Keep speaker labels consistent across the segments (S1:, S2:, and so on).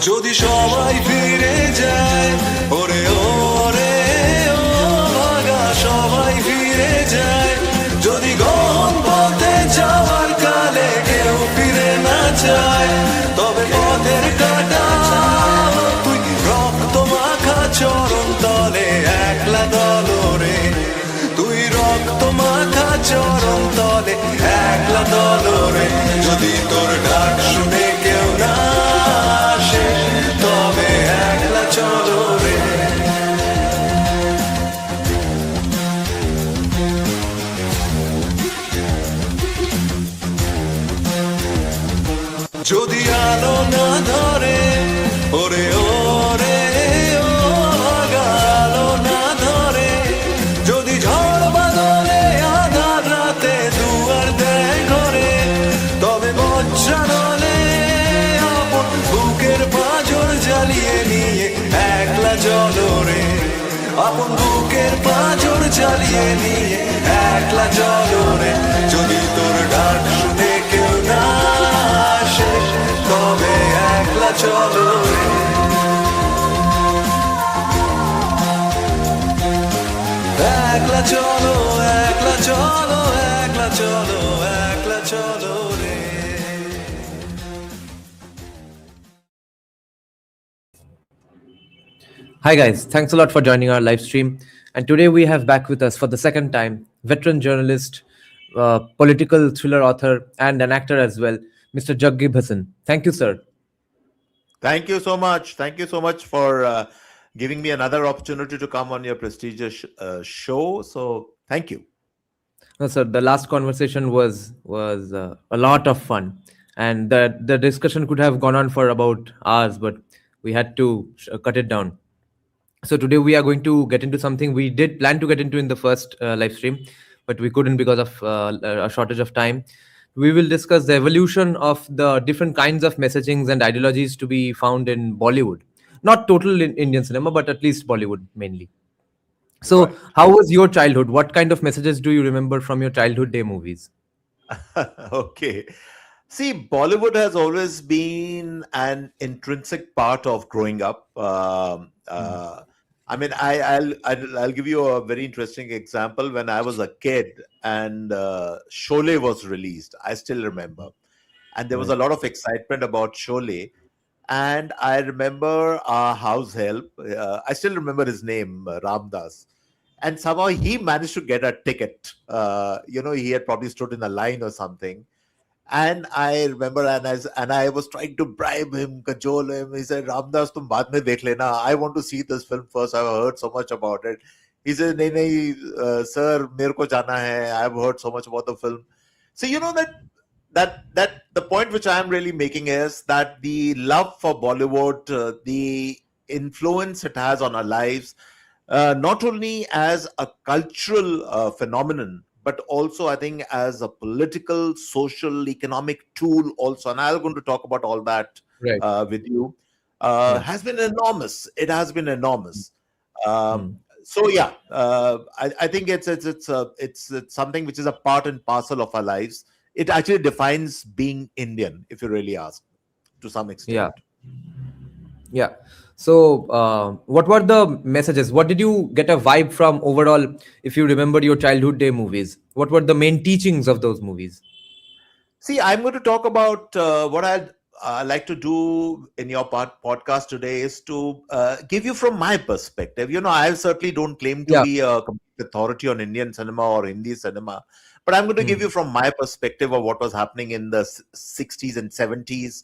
S1: যদি সবাই ফিরে যায়, ওরে ওরে ও ভাগা সবাই ফিরে যায়, যদি গহন পথে যাওয়ার কালে কেউ ফিরে না যায়, তবে পথের কাটা তুই রক্ত মাখা চরণ তলে একলা দলরে, তুই রক্ত মাখা চরণ তলে একলা দলরে, যদি তোর ডাক শুনে কেউ না আসে, তবে একলা চলো রে। যদি আলো না ধরে, ওরে ওরে ও ভাগা আলো না ধরে, যদি ঝড় বাদলে আধার রাতে দুয়ার দেয় ঘরে, তবে বজ্রানলে আপন বুকের পাঁজর জ্বালিয়ে নিয়ে একলা চলো রে, আপন বুকের পাঁজর জ্বালিয়ে নিয়ে একলা চলো রে, যদি তোর ডাক শুনে কেউ না আসে, তবে একলা চলো রে। একলা চলো, একলা চলো, একলা চলো, একলা চলো রে।
S2: Hi guys, thanks a lot for joining our live stream. And today we have back with us for the second time veteran journalist, political thriller author, and an actor as well, Mr. Juggi Bhasin. Thank you, sir.
S3: Thank you so much. Thank you so much for giving me another opportunity to come on your prestigious show. So thank you.
S2: No, sir, the last conversation was a lot of fun, and the discussion could have gone on for about hours, but we had to cut it down. So today we are going to get into something we did plan to get into in the first live stream, but we couldn't because of a shortage of time. We will discuss the evolution of the different kinds of messagings and ideologies to be found in Bollywood. Not total in Indian cinema, but at least Bollywood mainly. So,
S3: Right.
S2: how was your childhood? What kind of messages do you remember from your childhood day movies?
S3: Okay. See, Bollywood has always been an intrinsic part of growing up. I mean, I'll give you a very interesting example. When I was a kid and Sholay was released, I still remember, and there was a lot of excitement about Sholay. And I remember our house help. I still remember his name, Ramdas. And somehow he managed to get a ticket. He had probably stood in a line or something. And I remember, and I was trying to bribe him, cajole him. He said, "Ramdas, tum baad mein dekh lena. I want to see this film first. I've heard so much about it." He said, "Nahi, sir, mere ko jana hai. I've heard so much about the film." So that the point which I am really making is that the love for Bollywood, the influence it has on our lives, not only as a cultural phenomenon, but also I think as a political, social, economic tool also. And I'm going to talk about all that
S2: Right.
S3: with you.
S2: Yeah.
S3: Has been enormous. It has been enormous.
S2: Mm.
S3: So yeah, I think it's something which is a part and parcel of our lives. It actually defines being Indian, if you really ask, to some extent.
S2: Yeah. Yeah. So, what were the messages? What did you get a vibe from overall? If you remember your childhood day movies, what were the main teachings of those movies?
S3: See, I'm going to talk about what I'd like to do in your podcast today is to give you from my perspective. I certainly don't claim to
S2: Yeah.
S3: be a complete authority on Indian cinema or Hindi cinema, but I'm going to give you from my perspective of what was happening in the 60s and 70s.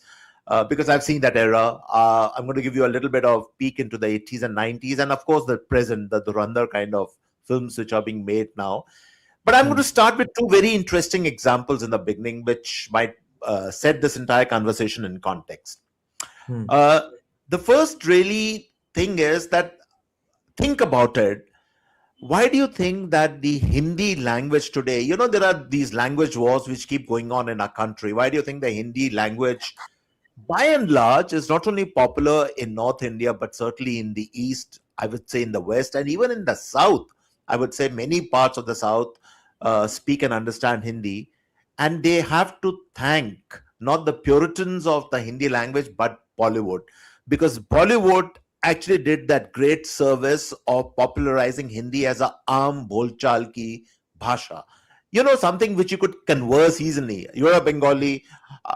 S3: Because I've seen that era. I'm going to give you a little bit of peek into the 80s and 90s, and of course the present, the Dhurandhar kind of films which are being made now. But I'm going to start with two very interesting examples in the beginning, which might set this entire conversation in context. The first really thing is that, think about it. Why do you think that the Hindi language today, there are these language wars which keep going on in our country. Why do you think the Hindi language, by and large, is not only popular in North India, but certainly in the East, I would say in the West, and even in the South? I would say many parts of the South speak and understand Hindi, and they have to thank not the Puritans of the Hindi language, but Bollywood. because Bollywood actually did that great service of popularizing Hindi as a aam bolchal ki bhasha. Something which you could converse easily. You're a Bengali,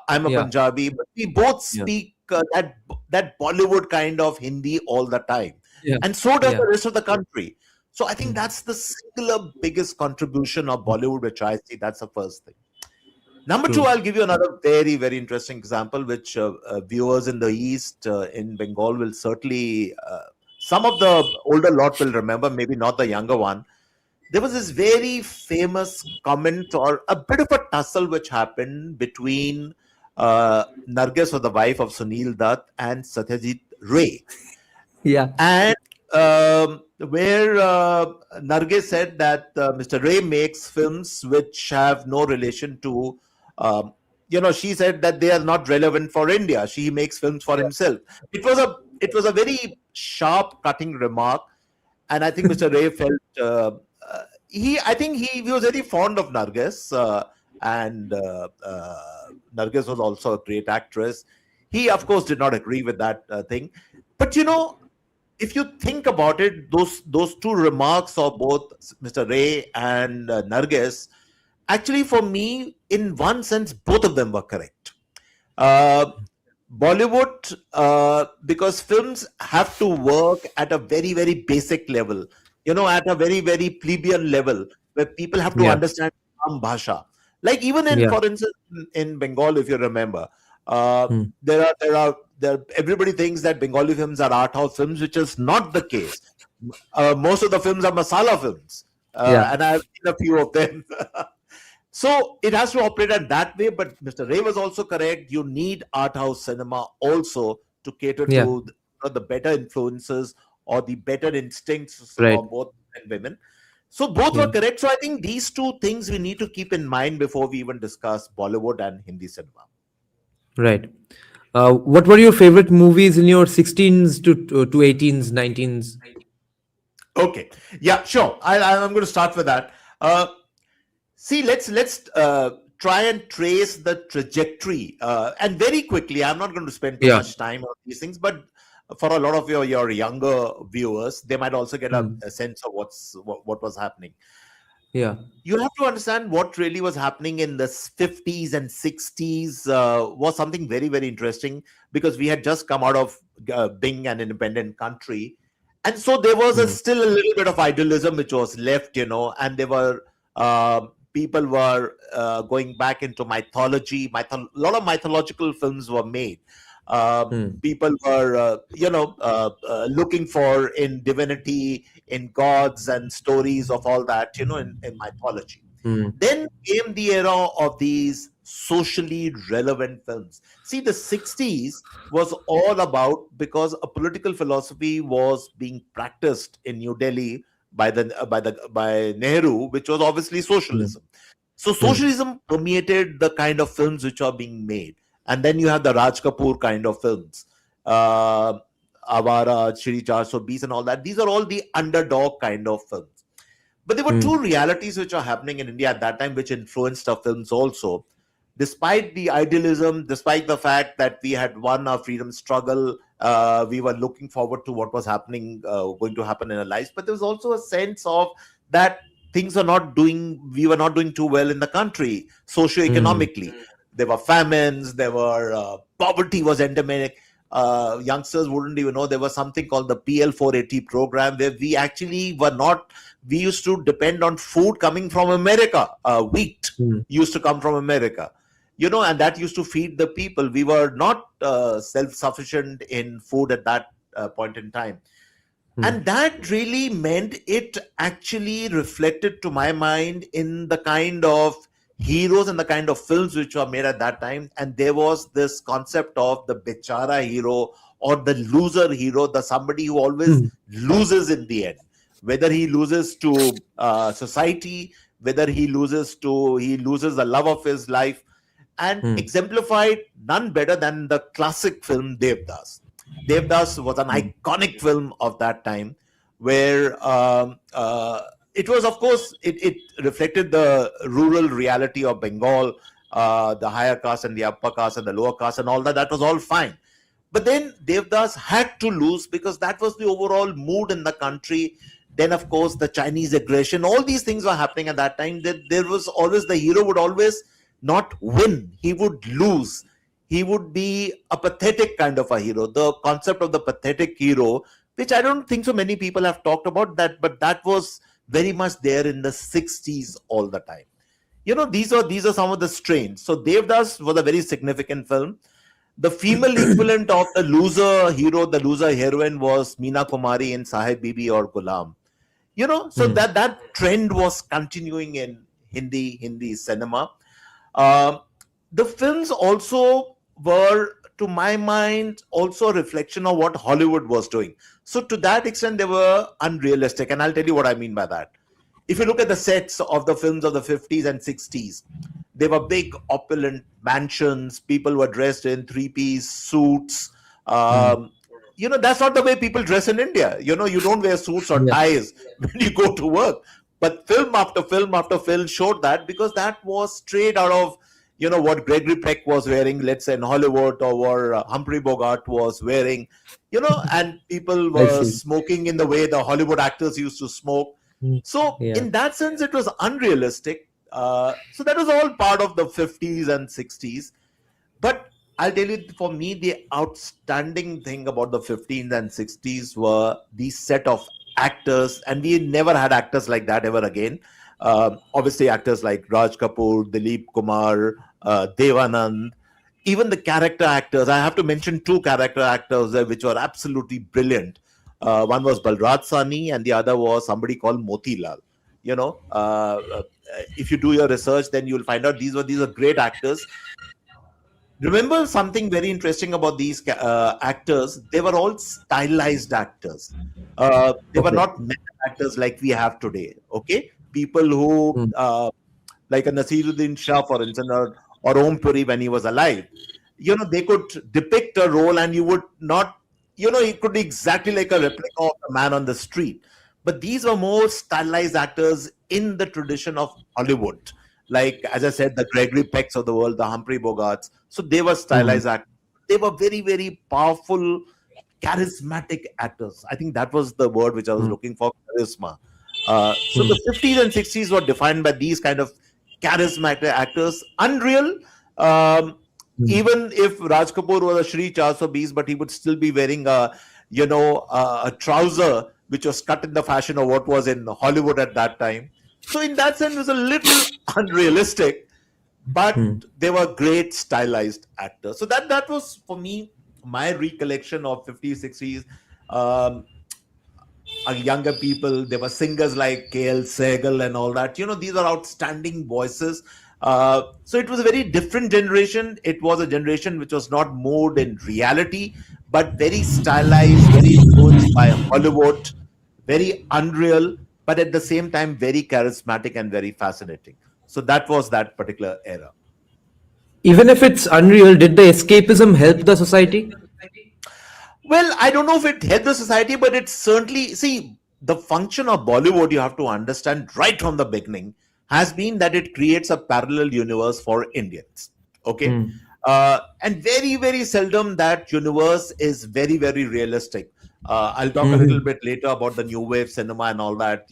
S3: I'm a
S2: Yeah.
S3: Punjabi, but we both
S2: Yeah.
S3: speak that Bollywood kind of Hindi all the time.
S2: Yeah.
S3: And so does
S2: Yeah.
S3: the rest of the country. So I think that's the singular biggest contribution of Bollywood, which I see. That's the first thing. Number two,
S2: True.
S3: I'll give you another very, very interesting example, which viewers in the East, in Bengal, will certainly, some of the older lot will remember, maybe not the younger one. There was this very famous comment or a bit of a tussle which happened between Nargis, or the wife of Sunil Dutt, and Satyajit Ray.
S2: Yeah.
S3: And where Nargis said that Mr. Ray makes films which have no relation to, she said that they are not relevant for India. She makes films for himself. It was a very sharp, cutting remark, and I think Mr. Ray felt I think he was very fond of Nargis, and Nargis was also a great actress. He, of course, did not agree with that thing, but if you think about it, those two remarks of both Mr. Ray and Nargis, actually, for me, in one sense, both of them were correct. Bollywood, because films have to work at a very, very basic level, at a very, very plebeian level, where people have to
S2: Yeah.
S3: understand some bhasha. Like even
S2: Yeah.
S3: for instance, in Bengal, if you remember,
S2: Hmm.
S3: there are everybody thinks that Bengali films are art house films, which is not the case. Most of the films are masala films,
S2: Yeah.
S3: and I've seen a few of them. So it has to operate at that way. But Mr. Ray was also correct. You need art house cinema also to cater
S2: Yeah.
S3: to the better influences or the better instincts
S2: Right.
S3: of both men and women. So both
S2: Yeah.
S3: were correct. So I think these two things we need to keep in mind before we even discuss Bollywood and Hindi cinema.
S2: Right. What were your favorite movies in your 16s to 18s, 19s?
S3: Okay, yeah, sure. I'm going to start with that. See, let's try and trace the trajectory, and very quickly. I'm not going to spend too
S2: Yeah.
S3: much time on these things, but for a lot of your younger viewers, they might also get a sense of what was happening.
S2: Yeah.
S3: You have to understand what really was happening in the 50s and 60s was something very, very interesting, because we had just come out of being an independent country. And so there was still a little bit of idealism which was left, and there were people were going back into mythology. A lot of mythological films were made. People were, looking for in divinity, in gods and stories of all that, in mythology. Then came the era of these socially relevant films. See, the 60s was all about, because a political philosophy was being practiced in New Delhi by Nehru, which was obviously socialism. So socialism permeated the kind of films which are being made. And then you have the Raj Kapoor kind of films, Avara, Shri 420 and all that. These are all the underdog kind of films. But there were two realities which are happening in India at that time, which influenced our films also. Despite the idealism, despite the fact that we had won our freedom struggle, we were looking forward to what was happening, going to happen in our lives. But there was also a sense of that we were not doing too well in the country, socioeconomically. There were famines, there were poverty was endemic. Youngsters wouldn't even know there was something called the PL 480 program, where we actually we used to depend on food coming from America. Wheat used to come from America, and that used to feed the people. We were not self-sufficient in food at that point in time. And that really meant it actually reflected, to my mind, in the kind of heroes and the kind of films which were made at that time. And there was this concept of the Bechara hero or the loser hero, the somebody who always loses in the end, whether he loses to society, whether he loses the love of his life, and exemplified none better than the classic film Devdas. Devdas was an iconic film of that time, where it was, of course, it reflected the rural reality of Bengal, the higher caste and the upper caste and the lower caste and all that. That was all fine. But then Devdas had to lose because that was the overall mood in the country. Then, of course, the Chinese aggression, all these things were happening at that time. That there was always, the hero would always not win, he would lose. He would be a pathetic kind of a hero. The concept of the pathetic hero, which I don't think so many people have talked about that, but that was very much there in the 60s all the time. These are some of the strains. So Devdas was a very significant film. The female equivalent of the loser hero, the loser heroine, was Meena Kumari in Sahib Bibi or Gulam. So that trend was continuing in Hindi cinema. The films also were, to my mind, also a reflection of what Hollywood was doing. So to that extent, they were unrealistic. And I'll tell you what I mean by that. If you look at the sets of the films of the 50s and 60s, they were big, opulent mansions. People were dressed in three-piece suits. That's not the way people dress in India. You don't wear suits or ties when you go to work. But film after film after film showed that, because that was straight out of, what Gregory Peck was wearing, let's say in Hollywood, or what Humphrey Bogart was wearing, and people were smoking in the way the Hollywood actors used to smoke. So in that sense, it was unrealistic. So that was all part of the 50s and 60s. But I'll tell you, for me, the outstanding thing about the 50s and 60s were these set of actors, and we never had actors like that ever again. Obviously, actors like Raj Kapoor, Dilip Kumar, Devanand, even the character actors. I have to mention two character actors which were absolutely brilliant. One was Balraj Sahni, and the other was somebody called Motilal. If you do your research, then you'll find out these are great actors. Remember something very interesting about these actors? They were all stylized actors. They were not method actors like we have today. Okay, people who like a Nasiruddin Shah, for instance, or Om Puri when he was alive. They could depict a role, and you would not. It could be exactly like a replica of the man on the street. But these were more stylized actors in the tradition of Hollywood. Like, as I said, the Gregory Pecks of the world, the Humphrey Bogarts. So they were stylized actors. They were very, very powerful, charismatic actors. I think that was the word which I was looking for, charisma. So the 50s and 60s were defined by these kind of charismatic actors. Unreal. Even if Raj Kapoor was a Shri 420, but he would still be wearing a trouser which was cut in the fashion of what was in Hollywood at that time. So in that sense, it was a little unrealistic, but they were great stylized actors. So that was, for me, my recollection of 50s, 60s. Younger people, there were singers like KL Sehgal and all that. These are outstanding voices. So it was a very different generation. It was a generation which was not moved in reality, but very stylized, very influenced by Hollywood, very unreal, but at the same time, very charismatic and very fascinating. So that was that particular era.
S2: Even if it's unreal, did the escapism help the society?
S3: Well, I don't know if it helped the society, but it certainly, see, the function of Bollywood, you have to understand right from the beginning, has been that it creates a parallel universe for Indians. Okay. And very, very seldom that universe is very, very realistic. I'll talk a little bit later about the new wave cinema and all that,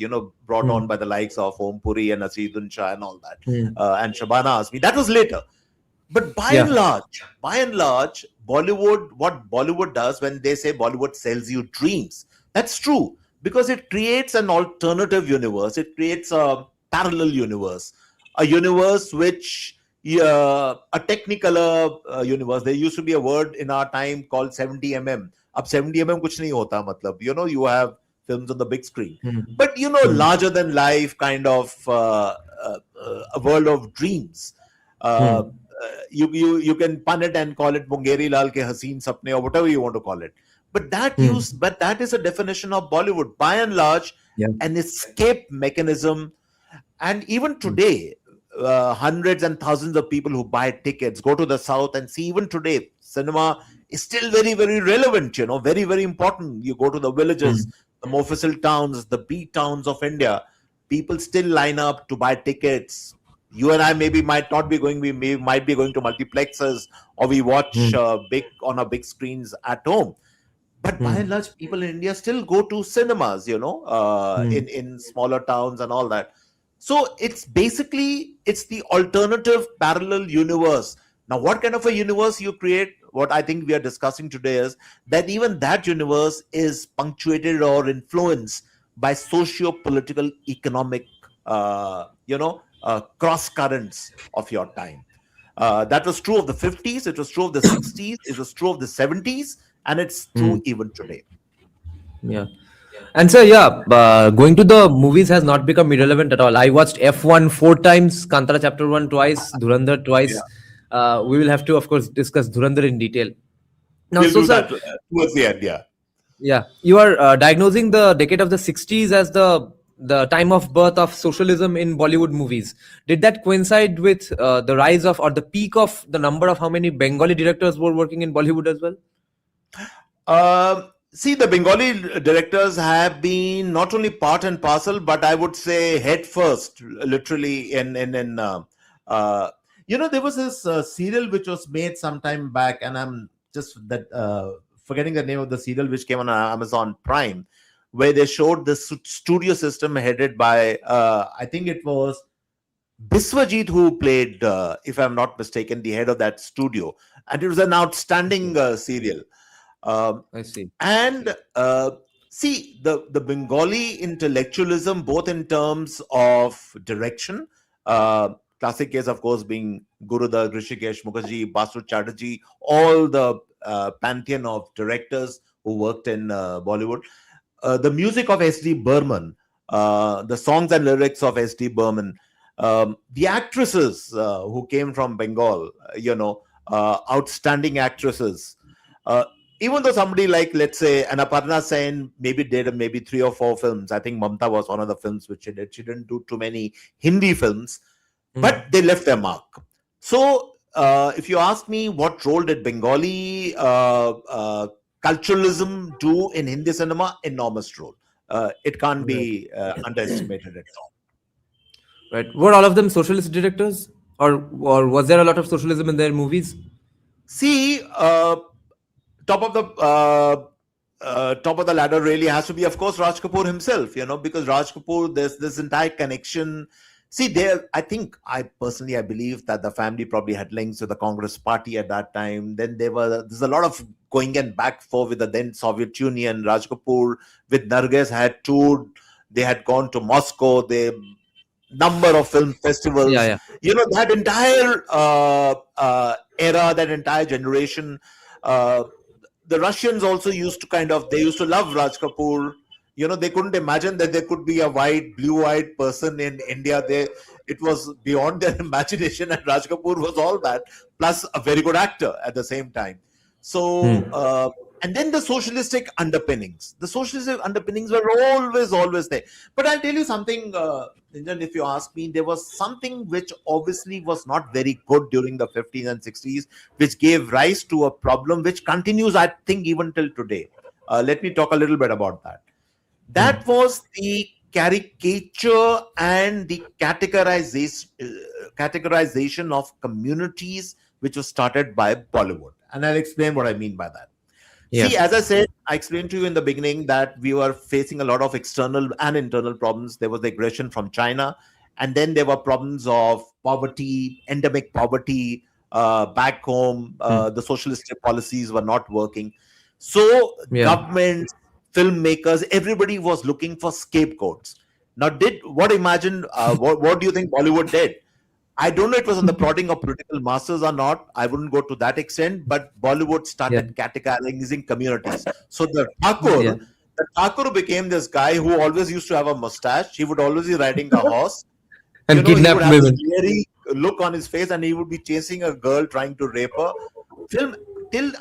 S3: brought on by the likes of Om Puri and Nasiruddin Shah and all that, and Shabana Azmi. That was later. But by and large, Bollywood, what Bollywood does when they say Bollywood sells you dreams, that's true, because it creates an alternative universe. It creates a parallel universe, a universe which, a technicolor universe. There used to be a word in our time called 70mm. Ab 70mm kuch nahi hota, matlab, you have films on the big screen. But, larger than life kind of a world of dreams. You can pun it and call it Mungeri Lal ke Haseen Sapne or whatever you want to call it. But that is a definition of Bollywood. By and large, an escape mechanism. And even today, hundreds and thousands of people who buy tickets go to the south and see. Even today, cinema is still very, very relevant, very, very important. You go to the villages, the Mofussil towns, the B towns of India, people still line up to buy tickets, You and I maybe might not be going. Might be going to multiplexes, or we watch on a big screens at home. But by and large, people in India still go to cinemas, in smaller towns and all that. So it's the alternative parallel universe. Now, what kind of a universe you create? What I think we are discussing today is that even that universe is punctuated or influenced by socio-political, economic, cross currents of your time. That was true of the 50s. It was true of the 60s. It was true of the 70s. And it's true even today.
S2: Yeah. And so, going to the movies has not become irrelevant at all. I watched F1 4 times, Kantara Chapter 1 twice, Dhurandhar twice. We will have to, of course, discuss Dhurandhar in detail. Now,
S3: We'll
S2: so,
S3: do
S2: sir,
S3: that towards the end, yeah.
S2: Yeah, you are diagnosing the decade of the 60s as the time of birth of socialism in Bollywood movies. Did that coincide with the rise of, or the peak of, the number of how many Bengali directors were working in Bollywood as well?
S3: See, the Bengali directors have been not only part and parcel, but I would say head first, literally. There was this serial which was made some time back, and I'm just forgetting the name of the serial, which came on Amazon Prime, where they showed the studio system headed by, I think it was Biswajit, who played, if I'm not mistaken, the head of that studio. And it was an outstanding serial.
S2: I see.
S3: And see, the Bengali intellectualism, both in terms of direction, classic case, of course, being Gurudar, Rishikesh Mukherjee, Basu Chatterjee, all the pantheon of directors who worked in Bollywood. The music of S.D. Burman, the songs and lyrics of S.D. Burman, the actresses who came from Bengal, outstanding actresses. Even though somebody like, let's say, Anaparna Sen maybe did maybe 3 or 4 films. I think Mamta was one of the films which she did. She didn't do too many Hindi films, but they left their mark. So, if you ask me, what role did Bengali culturalism do in Hindi cinema? Enormous role. It can't be underestimated at all.
S2: Right. Were all of them socialist directors? Or was there a lot of socialism in their movies?
S3: See, top of the ladder really has to be, of course, Raj Kapoor himself, because Raj Kapoor, there's this entire connection. See, I believe that the family probably had links with the Congress party at that time. Then there's a lot of going and back forth with the then Soviet Union. Raj Kapoor with Nargis had toured. They had gone to Moscow. The number of film festivals. That entire era, that entire generation. The Russians also used to love Raj Kapoor. They couldn't imagine that there could be a blue-eyed person in India. It was beyond their imagination, and Raj Kapoor was all that, plus a very good actor at the same time. So, and then the socialistic underpinnings. The socialistic underpinnings were always there. But I'll tell you something, Ninjan, if you ask me, there was something which obviously was not very good during the 50s and 60s, which gave rise to a problem which continues, I think, even till today. Let me talk a little bit about that. That was the caricature and the categorization of communities, which was started by Bollywood. And I'll explain what I mean by that. Yeah. See, as I said, I explained to you in the beginning that we were facing a lot of external and internal problems. There was the aggression from China, and then there were problems of poverty, endemic poverty back home. The socialistic policies were not working. So governments, filmmakers, everybody was looking for scapegoats. Now, what do you think Bollywood did? I don't know if it was on the prodding of political masters or not. I wouldn't go to that extent, but Bollywood started categorizing communities. So the Thakur became this guy who always used to have a mustache. He would always be riding a horse.
S2: And kidnap women.
S3: He would have this scary look on his face, and he would be chasing a girl trying to rape her. Till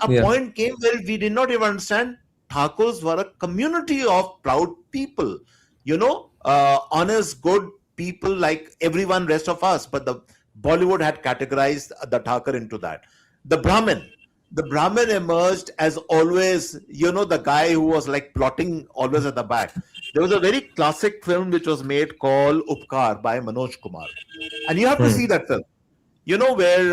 S3: a point came where we did not even understand Thakurs were a community of proud people. Honest, good people like everyone rest of us, but the Bollywood had categorized the Thakur into that. The Brahmin emerged as always, the guy who was like plotting always at the back. there was a very classic film which was made called Upkar by Manoj Kumar, and you have to see that film. You know where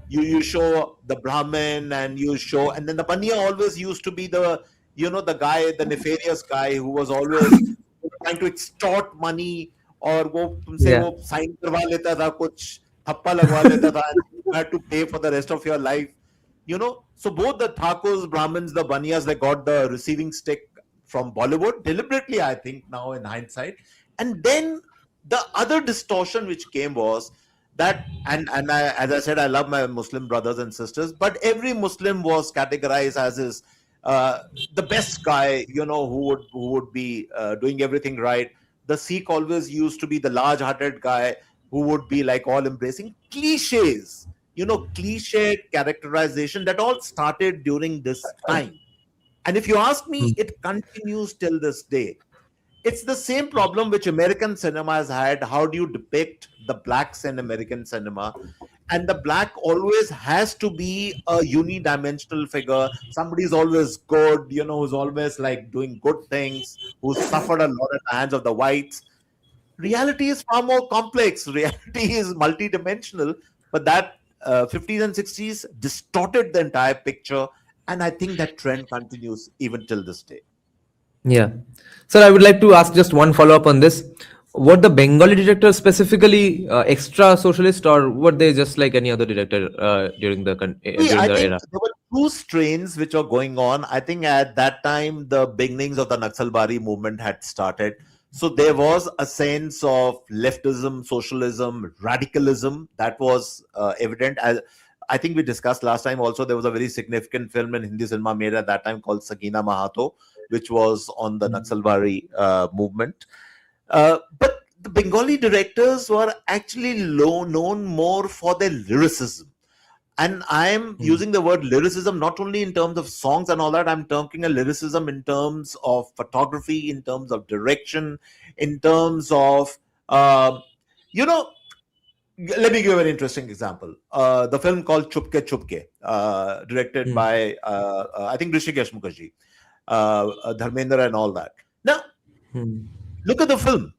S3: you show the Brahmin and you show, and then the Baniya always used to be the the guy, the nefarious guy who was always trying to extort money, और वो तुमसे
S2: Yeah.
S3: वो sign करवा लेता था, कुछ थप्पा लगवा लेता था, and you had to pay for the rest of your life. So both the Thakurs, Brahmins, the Baniyas, they got the receiving stick from Bollywood deliberately, I think, now in hindsight. And then the other distortion which came was that, and as I said, I love my Muslim brothers and sisters, but every Muslim was categorized as the best guy, who would be doing everything right. The Sikh always used to be the large-hearted guy who would be like all embracing cliches. Cliche characterization that all started during this time. And if you ask me, it continues till this day. It's the same problem which American cinema has had. How do you depict the blacks in American cinema? And the black always has to be a unidimensional figure. Somebody's always good, who's always like doing good things, who's suffered a lot at the hands of the whites. Reality is far more complex. Reality is multidimensional, but that 50s and 60s distorted the entire picture, and I think that trend continues even till this day.
S2: Yeah. Sir, I would like to ask just one follow-up on this. Were the Bengali directors specifically extra socialist, or were they just like any other director during the
S3: I think
S2: era?
S3: there were two strains which were going on. I think at that time, the beginnings of the Naxalbari movement had started. So there was a sense of leftism, socialism, radicalism that was evident. As I think we discussed last time also, there was a very significant film in Hindi cinema made at that time called Sakina Mahato, which was on the Naxalbari movement. But the Bengali directors were actually known more for their lyricism. And I'm using the word lyricism not only in terms of songs and all that. I'm talking a lyricism in terms of photography, in terms of direction, in terms of, let me give you an interesting example. The film called Chupke Chupke, directed by, I think, Rishikesh Mukherjee, Dharmendra and all that. Now, look at the film.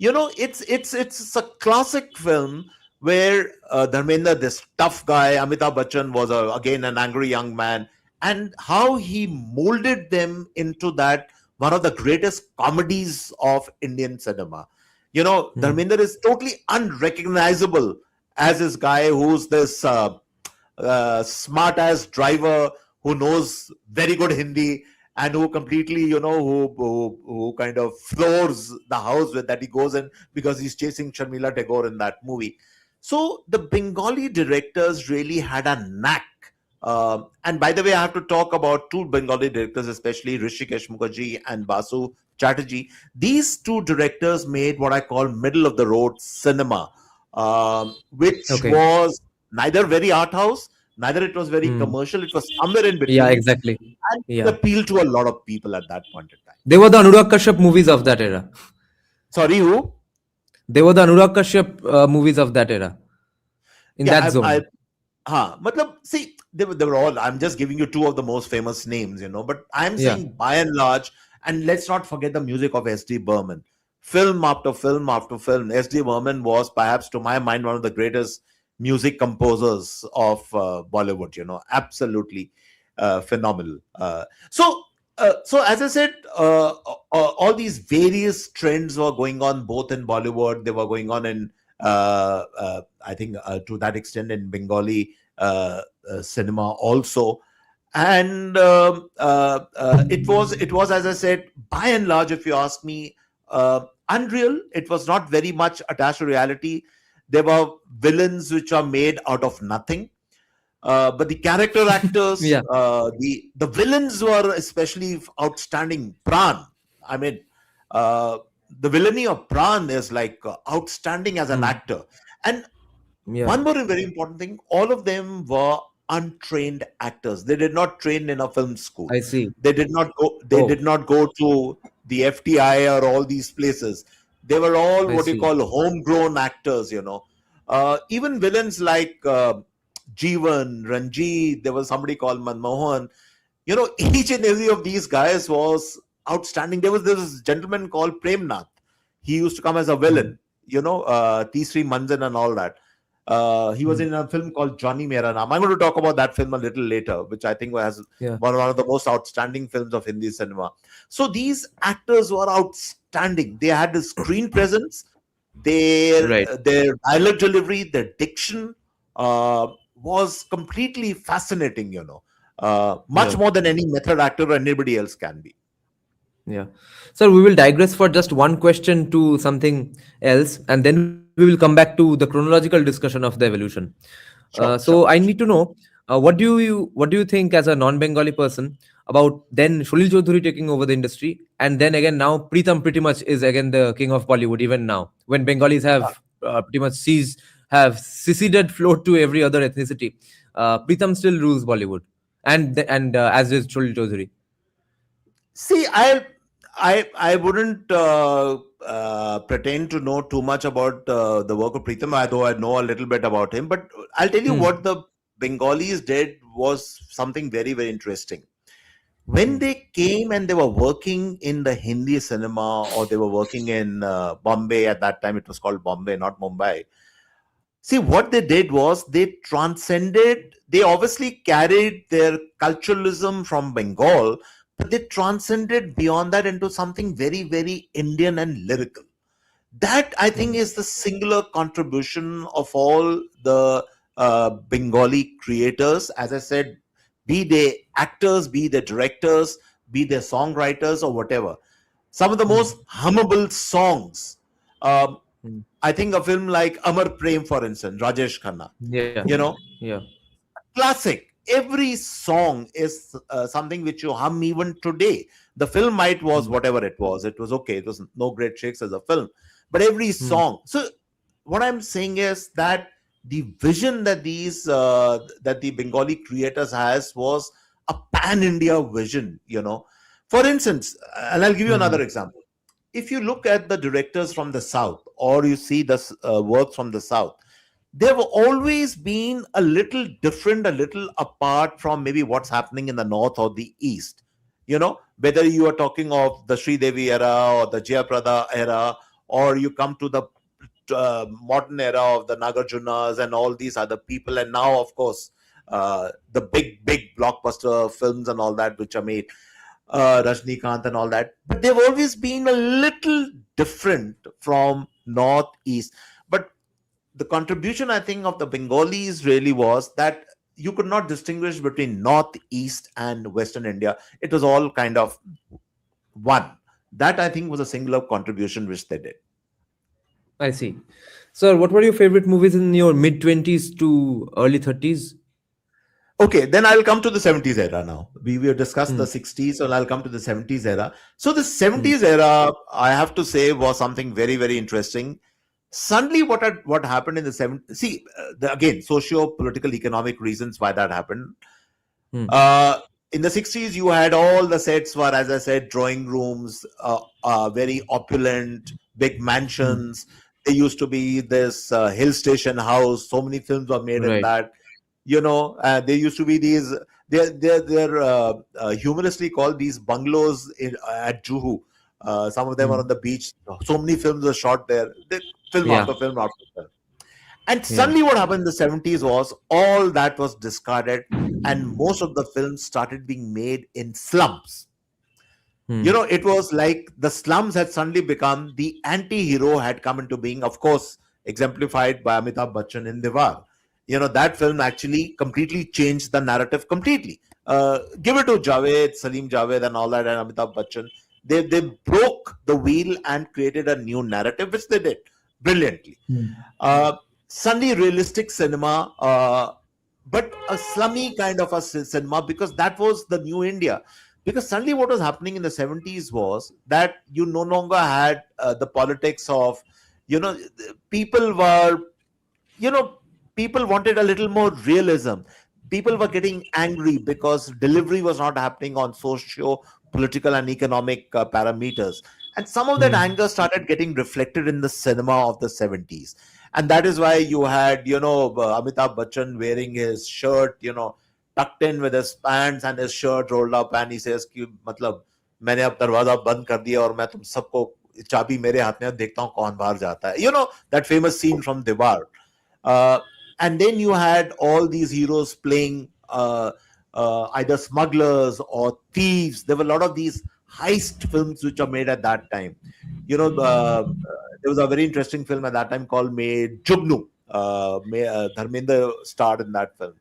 S3: It's a classic film where Dharmendra, this tough guy, Amitabh Bachchan was again an angry young man, and how he molded them into that one of the greatest comedies of Indian cinema. Dharmendra is totally unrecognizable as this guy who's this smart-ass driver who knows very good Hindi, and who completely, who kind of floors the house with that he goes in because he's chasing Sharmila Tagore in that movie. So the Bengali directors really had a knack. And by the way, I have to talk about two Bengali directors, especially Rishikesh Mukherjee and Basu Chatterjee. These two directors made what I call middle of the road cinema, which was neither very art house, neither it was very commercial. It was somewhere in between.
S2: Yeah, exactly.
S3: And it appealed to a lot of people at that point in time.
S2: They were the Anurag Kashyap movies of that era.
S3: Sorry, who?
S2: They were the Anurag Kashyap movies of that era. In that zone.
S3: See, they were all, I'm just giving you two of the most famous names, but I'm saying by and large, and let's not forget the music of S.D. Burman. Film after film after film, S.D. Burman was perhaps, to my mind, one of the greatest music composers of Bollywood, absolutely phenomenal. So as I said, all these various trends were going on both in Bollywood. They were going on in, I think, to that extent in Bengali cinema also. And it was, as I said, by and large, if you ask me, unreal. It was not very much attached to reality. There were villains which are made out of nothing. But the character actors, the villains were especially outstanding. Pran, I mean, the villainy of Pran is like outstanding as an actor. And one more very important thing, all of them were untrained actors. They did not train in a film school.
S2: I see.
S3: They did not go. They did not go to the FTI or all these places. They were all you call homegrown actors. Even villains like Jeevan, Ranjit. There was somebody called Manmohan. Each and every of these guys was outstanding. There was this gentleman called Premnath. He used to come as a villain, Tisri Manjan and all that. He was in a film called Johnny Mera Naam. I'm going to talk about that film a little later, which I think has one of the most outstanding films of Hindi cinema. So these actors were outstanding. They had the screen presence, their dialogue delivery, their diction was completely fascinating, much more than any method actor or anybody else can be.
S2: Yeah. Sir, we will digress for just one question to something else, and then we will come back to the chronological discussion of the evolution. So I need to know, what do you think as a non-Bengali person about then Sholil Choudhury taking over the industry, and then again now Pritam pretty much is again the king of Bollywood even now, when Bengalis have pretty much seceded float to every other ethnicity. Pritam still rules Bollywood, and as is Sholil Choudhury.
S3: See, I wouldn't pretend to know too much about the work of Pritam, although I know a little bit about him. But I'll tell you what the Bengalis did was something very, very interesting. When they came and they were working in the Hindi cinema, or they were working in Bombay, at that time it was called Bombay, not Mumbai. See, what they did was they obviously carried their culturalism from Bengal, but they transcended beyond that into something very, very Indian and lyrical. That, I think, is the singular contribution of all the Bengali creators. As I said, be they actors, be they directors, be they songwriters or whatever. Some of the most hummable songs. I think a film like Amar Prem, for instance, Rajesh Khanna. Classic. Every song is something which you hum even today. The film was whatever it was. It was okay. It was no great shakes as a film. But every song. So what I'm saying is that the vision that that the Bengali creators has was a pan-India vision, For instance, and I'll give you another example. If you look at the directors from the South, or you see the work from the South, they've always been a little different, a little apart from maybe what's happening in the North or the East. Whether you are talking of the Sridevi era or the Jayaprada era, or you come to the modern era of the Nagarjunas and all these other people, and now, of course, the big blockbuster films and all that which are made, Rajnikant and all that. But they've always been a little different from North, East. But the contribution, I think, of the Bengalis really was that you could not distinguish between North, East and Western India. It was all kind of one. That, I think, was a singular contribution which they did.
S2: I see. Sir, what were your favorite movies in your mid-20s to early 30s?
S3: Okay, then I'll come to the 70s era now. We will discuss the 60s, and I'll come to the 70s era. So the 70s era, I have to say, was something very, very interesting. Suddenly, what happened in the 70s? See, again, socio-political, economic reasons why that happened. In the 60s, you had all the sets were, as I said, drawing rooms, very opulent, big mansions. There used to be this hill station house. So many films were made in that. There used to be these. They're humorously called these bungalows at Juhu. Some of them are on the beach. So many films were shot there. Film after film after film. And suddenly what happened in the 70s was all that was discarded, and most of the films started being made in slums. It was like the slums had suddenly become the anti-hero had come into being, of course, exemplified by Amitabh Bachchan in Diwar. That film actually completely changed the narrative completely. Give it to Javed, Salim Javed and all that, and Amitabh Bachchan. They broke the wheel and created a new narrative, which they did brilliantly. Suddenly realistic cinema, but a slummy kind of a cinema, because that was the new India. Because suddenly what was happening in the 70s was that you no longer had the politics of, people wanted a little more realism. People were getting angry because delivery was not happening on socio-political and economic parameters. And some of that anger started getting reflected in the cinema of the 70s. And that is why you had, Amitabh Bachchan wearing his shirt, tucked in with his pants and his shirt rolled up, and he says कि मतलब मैंने अब दरवाजा बंद कर दिया और मैं तुम सबको चाबी मेरे हाथ में देखता हूँ कौन बाहर जाता है. You know that famous scene from Diwar. And then you had all these heroes playing either smugglers or thieves. There were a lot of these heist films which are made at that time. You know, there was a very interesting film at that time called Jugnu. Dharmendra starred in that film.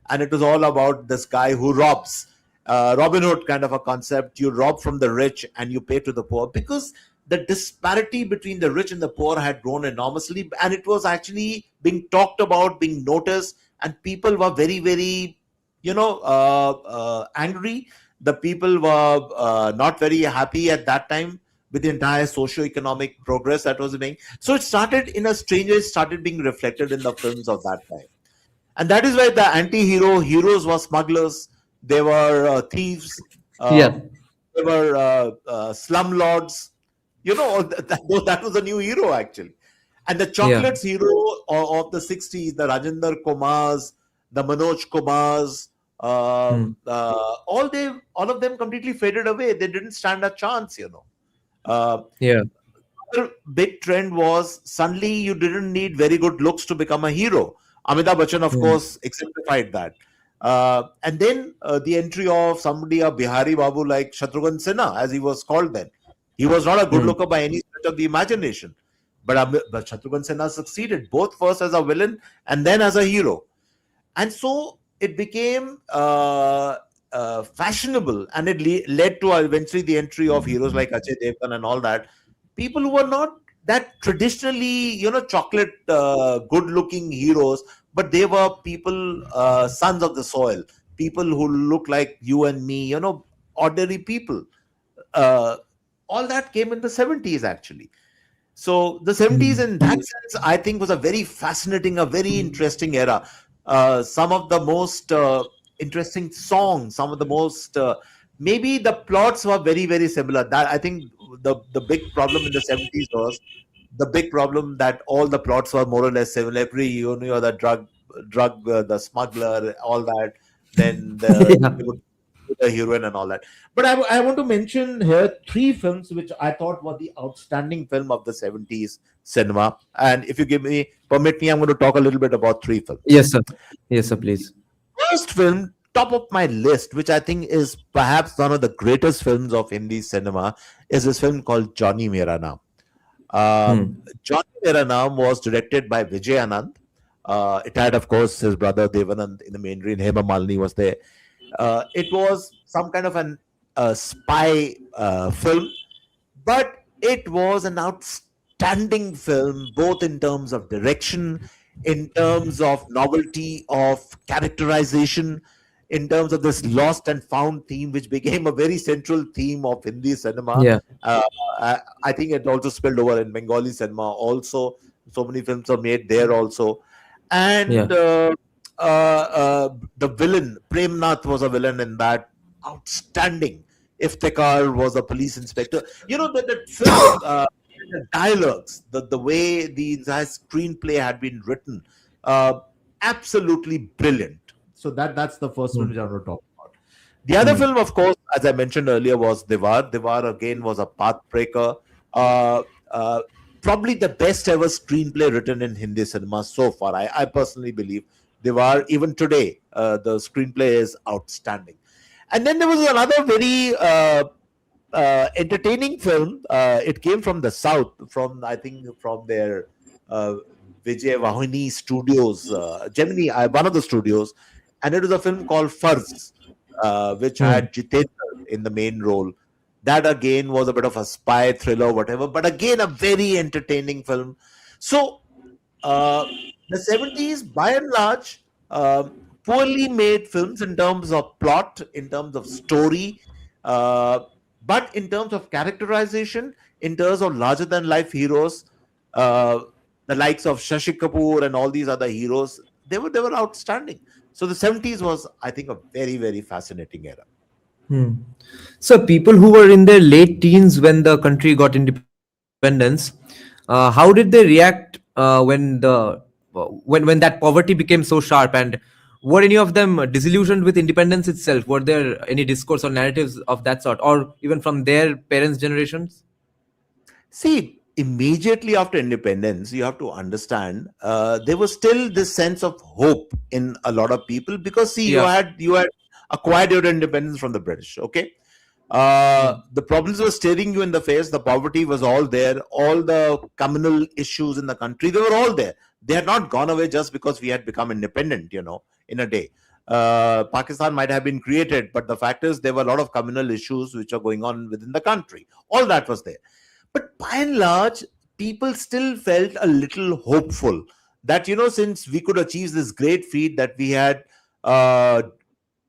S3: And it was all about this guy who robs. Robin Hood kind of a concept. You rob from the rich and you pay to the poor, because the disparity between the rich and the poor had grown enormously, and it was actually being talked about, being noticed, and people were very, very, angry. The people were not very happy at that time with the entire socio-economic progress that was being. So it started in a strange way, started being reflected in the films of that time. And that is why the heroes were smugglers, they were thieves, they were slumlords. That was a new hero actually. And the chocolates hero of the 60s, the Rajendra Kumars, the Manoj Kumars, all of them completely faded away. They didn't stand a chance. Another big trend was suddenly you didn't need very good looks to become a hero. Amitabh Bachchan, of course, exemplified that. And then the entry of somebody, a Bihari Babu like Shatrughan Sinha, as he was called then. He was not a good looker by any stretch of the imagination. But Shatrughan Sinha succeeded, both first as a villain and then as a hero. And so it became fashionable, and it led to eventually the entry of heroes like Ajay Devgan and all that. People who were not that traditionally, chocolate good-looking heroes, but they were people, sons of the soil, people who look like you and me, ordinary people. All that came in the 70s, actually. So the 70s, in that sense, I think was a very fascinating, a very interesting era. Some of the most interesting songs, some of the most, maybe the plots were very, very similar. That I think the big problem in the 70s was the big problem that all the plots were more or less similar. Every, the drug, the smuggler, all that. Then the heroine and all that. But I want to mention here 3 films which I thought were the outstanding film of the 70s cinema. And if you permit me, I'm going to talk a little bit about 3 films.
S2: Yes, sir, please.
S3: First film, top of my list, which I think is perhaps one of the greatest films of Hindi cinema, is this film called Johnny Mera Naam. Johnny Mera Naam was directed by Vijay Anand. It had, of course, his brother Devanand in the main role. Hema Malini was there. It was some kind of a spy film, but it was an outstanding film, both in terms of direction, in terms of novelty of characterization, in terms of this lost and found theme, which became a very central theme of Hindi cinema. I think it also spilled over in Bengali cinema also. So many films are made there also. And the villain, Premnath, was a villain in that. Outstanding. Iftikhar was a police inspector. The film, the dialogues, the way the entire screenplay had been written, absolutely brilliant. So that's the first one which I want to talk about. The other film, of course, as I mentioned earlier, was Diwar. Diwar again was a pathbreaker. Probably the best ever screenplay written in Hindi cinema so far. I personally believe Diwar, even today, the screenplay is outstanding. And then there was another very entertaining film. It came from the south, from their Vijay Vahini studios, Gemini, one of the studios, and it was a film called Farz, which had Jitendra in the main role. That again was a bit of a spy thriller, whatever, but again a very entertaining film. So the 70s, by and large, poorly made films in terms of plot, in terms of story, but in terms of characterization, in terms of larger than life heroes, the likes of Shashi Kapoor and all these other heroes, they were outstanding. So the 70s was, I think, a very, very fascinating era.
S2: So people who were in their late teens when the country got independence, how did they react when that poverty became so sharp, and were any of them disillusioned with independence itself? Were there any discourse or narratives of that sort, or even from their parents' generations?
S3: See, immediately after independence, you have to understand there was still this sense of hope in a lot of people, because see,
S2: Yeah.
S3: you had acquired your independence from the British. Okay, the problems were staring you in the face. The poverty was all there. All the communal issues in the country, they were all there. They had not gone away just because we had become independent, in a day. Pakistan might have been created, but the fact is there were a lot of communal issues which are going on within the country. All that was there. But by and large, people still felt a little hopeful that, since we could achieve this great feat, that we had uh,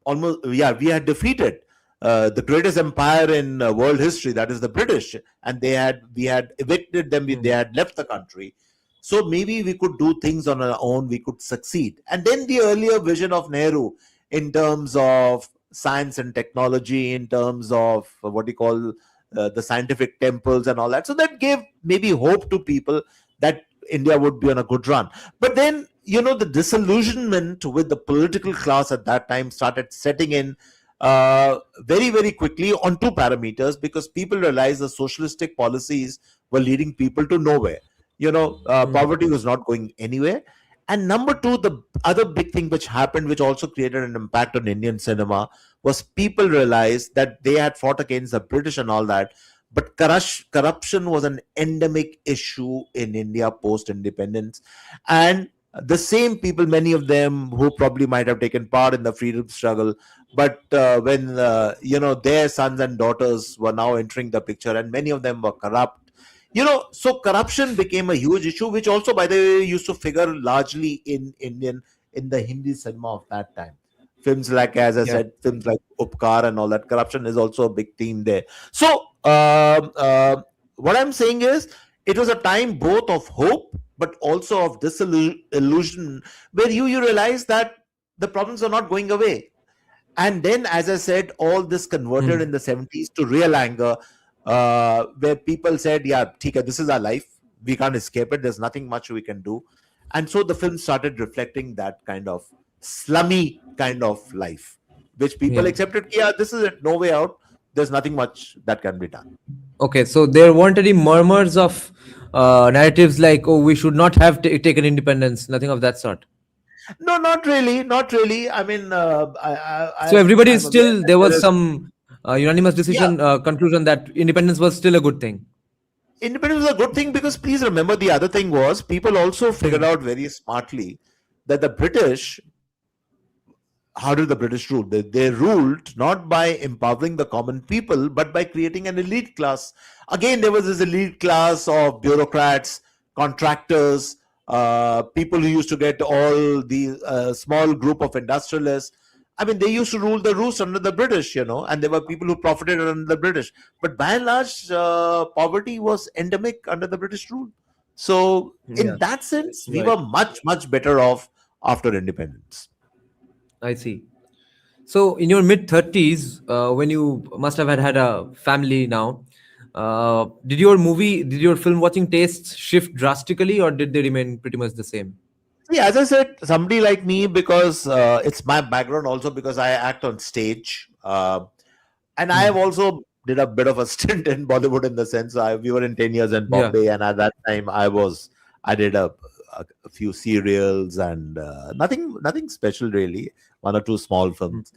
S3: we had defeated the greatest empire in world history, that is the British, and we had evicted them, they had left the country. So maybe we could do things on our own, we could succeed. And then the earlier vision of Nehru in terms of science and technology, in terms of what you call the scientific temples and all that. So that gave maybe hope to people that India would be on a good run. But then, the disillusionment with the political class at that time started setting in very, very quickly on two parameters, because people realized the socialistic policies were leading people to nowhere. Poverty was not going anywhere. And number two, the other big thing which happened, which also created an impact on Indian cinema, was people realized that they had fought against the British and all that, but corruption was an endemic issue in India post-independence. And the same people, many of them who probably might have taken part in the freedom struggle, but when their sons and daughters were now entering the picture, and many of them were corrupt, so corruption became a huge issue, which also, by the way, used to figure largely in the Hindi cinema of that time. Films like, as I said, films like Upkar and all that, corruption is also a big theme there. So what I'm saying is, it was a time both of hope but also of disillusion, where you realize that the problems are not going away. And then, as I said, all this converted in the 70s to real anger, where people said, yeah, Tika, this is our life. We can't escape it. There's nothing much we can do. And so the film started reflecting that kind of slummy kind of life, which people accepted. Yeah, this is it. No way out. There's nothing much that can be done.
S2: Okay, so there weren't any murmurs of narratives like, oh, we should not have taken independence, nothing of that sort.
S3: No, not really. Not really. I mean,
S2: so everybody is still, there was some unanimous decision, conclusion that independence was still a good thing.
S3: Independence was a good thing, because please remember, the other thing was, people also figured out very smartly that the British, how did the British rule? They ruled not by empowering the common people, but by creating an elite class. Again, there was this elite class of bureaucrats, contractors, people who used to get all the small group of industrialists. I mean, they used to rule the roost under the British, and there were people who profited under the British. But by and large, poverty was endemic under the British rule. So in that sense, we were much, much better off after independence.
S2: I see. So in your mid-30s, when you must have had a family now, did your film watching tastes shift drastically, or did they remain pretty much the same?
S3: See, as I said, somebody like me, because it's my background also, because I act on stage. And I have also did a bit of a stint in Bollywood, in the sense we were in 10 years in Bombay. And at that time I did a few serials and nothing special really, one or two small films.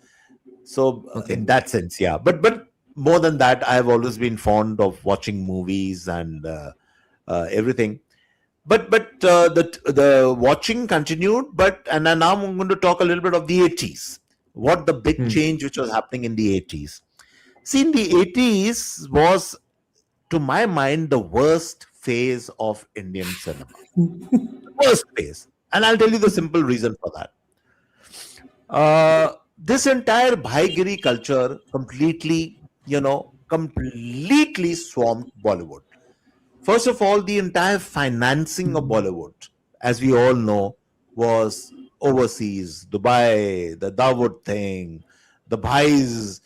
S3: So in that sense, yeah. But more than that, I have always been fond of watching movies and everything. But the watching continued. And now I'm going to talk a little bit of the 80s. What the big change which was happening in the 80s. See, in the 80s was, to my mind, the worst phase of Indian cinema. Worst phase. And I'll tell you the simple reason for that. This entire Bhaigiri culture completely swamped Bollywood. First of all, the entire financing of Bollywood, as we all know, was overseas. Dubai, the Dawood thing, the Bhais,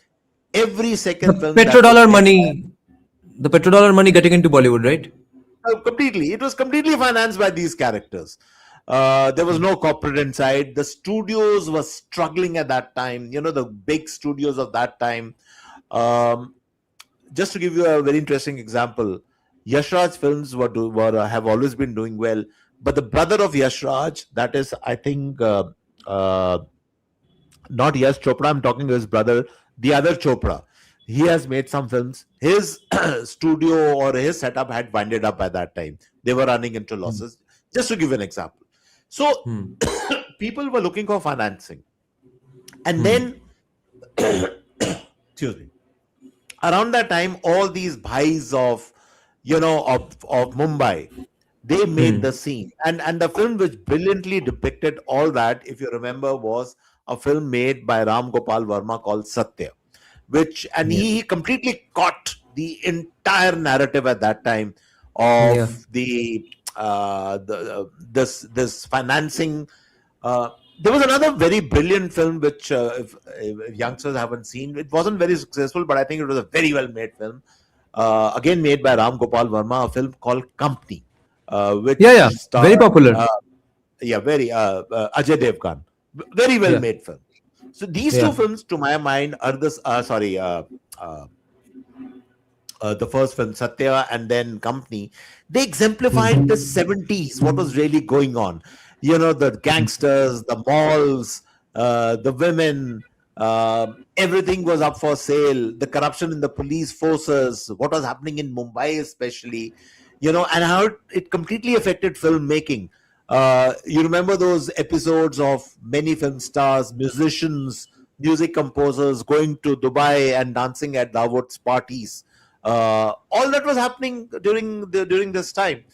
S3: every second film.
S2: Petrodollar money getting into Bollywood, right?
S3: Completely. It was completely financed by these characters. There was no corporate inside. The studios were struggling at that time. The big studios of that time. Um, just to give you a very interesting example, Yash Raj films have always been doing well, but the brother of Yash Raj, that is, I think, uh, not Yash Chopra. I'm talking to his brother, the other Chopra. He has made some films. His studio or his setup had winded up at that time. They were running into losses. Just to give an example. So
S2: Hmm.
S3: people were looking for financing. And
S2: Hmm.
S3: then, excuse me, around that time, all these bhais of Mumbai, they made the scene. And the film which brilliantly depicted all that, if you remember, was a film made by Ram Gopal Verma called Satya, and
S2: Yeah.
S3: he completely caught the entire narrative at that time
S2: Yeah.
S3: of this financing. There was another very brilliant film which, if youngsters haven't seen, it wasn't very successful, but I think it was a very well made film. Again, made by Ram Gopal Verma, a film called Company,
S2: Yeah. Yeah.
S3: which
S2: Very
S3: starred,
S2: popular.
S3: very Ajay Devgan. Very well
S2: Yeah.
S3: made film. So these two
S2: Yeah.
S3: films, to my mind, are the first film, Satya, and then Company. They exemplified the 70s, what was really going on. The gangsters, the malls, the women, everything was up for sale. The corruption in the police forces, what was happening in Mumbai, especially, and how it completely affected filmmaking. You remember those episodes of many film stars, musicians, music composers going to Dubai and dancing at Davut's parties. All that was happening during this time,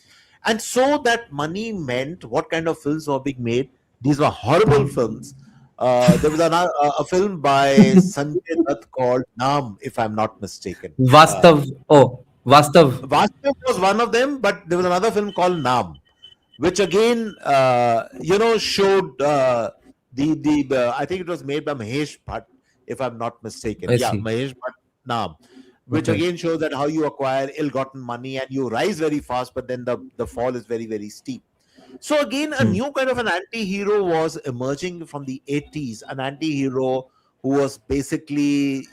S3: and so that money meant what kind of films were being made. These were horrible films. There was a film by Sanjay Dutt called Naam, if I'm not mistaken.
S2: Vastav. Oh, Vastav.
S3: Vastav was one of them, but there was another film called Naam, which again, showed the I think it was made by Mahesh Bhatt, if I'm not mistaken.
S2: I
S3: Yeah,
S2: see.
S3: Mahesh Bhatt Naam, which
S2: Okay.
S3: again shows that how you acquire ill-gotten money and you rise very fast, but then the fall is very, very steep. So again, a new kind of an anti-hero was emerging from the 80s, an anti-hero who was basically,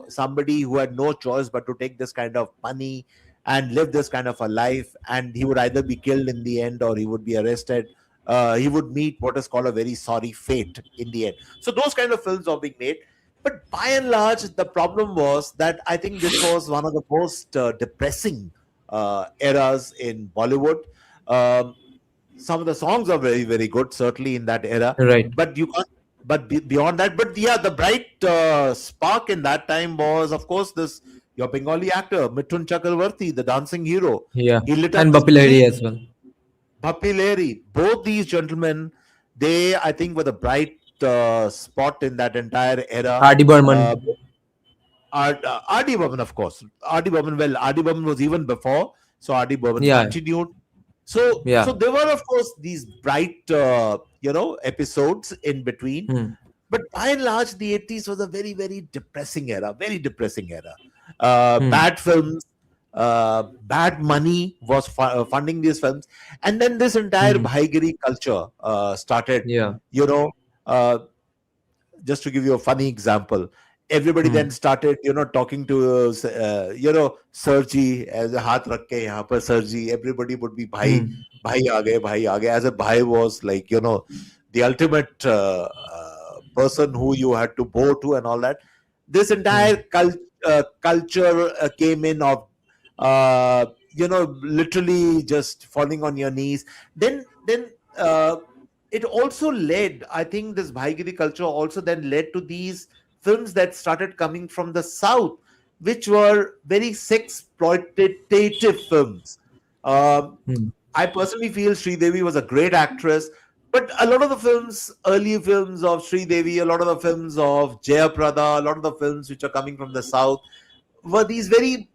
S3: somebody who had no choice but to take this kind of money and live this kind of a life, and he would either be killed in the end or he would be arrested. He would meet what is called a very sorry fate in the end. So those kind of films are being made. But by and large, the problem was that I think this was one of the most depressing eras in Bollywood. Um, some of the songs are very, very good, certainly in that era.
S2: Right.
S3: But you can't. But beyond that, but yeah, the bright spark in that time was, of course, this your Bengali actor Mithun Chakravarti, the dancing hero.
S2: Yeah.
S3: He lit up
S2: And
S3: the
S2: Bapilari
S3: screen.
S2: as well.
S3: Bappi. Both these gentlemen, they I think were the bright spot in that entire era.
S2: R.D. Burman.
S3: R.D. Burman, of course. R.D. Burman, well, R.D. Burman was even before, so R.D. Burman
S2: Yeah.
S3: continued. So
S2: Yeah.
S3: there were, of course, these bright, episodes in between. But by and large, the 80s was a very, very depressing era. Very depressing era. Bad films, bad money was funding these films, and then this entire Bhaigiri culture started.
S2: Yeah.
S3: Just to give you a funny example, everybody then started talking to Sirji as a haath rakh ke yahan par Sirji. Everybody would be bhai aa gaye, as a bhai was like the ultimate person who you had to bow to and all that. This entire culture came in of literally just falling on your knees. Then it also led, I think this Bhaigiri culture also then led to these films that started coming from the south, which were very sex-exploitative films. I personally feel Sridevi was a great actress, but a lot of the films, early films of Sridevi, a lot of the films of Jayaprada, a lot of the films which are coming from the south were these very,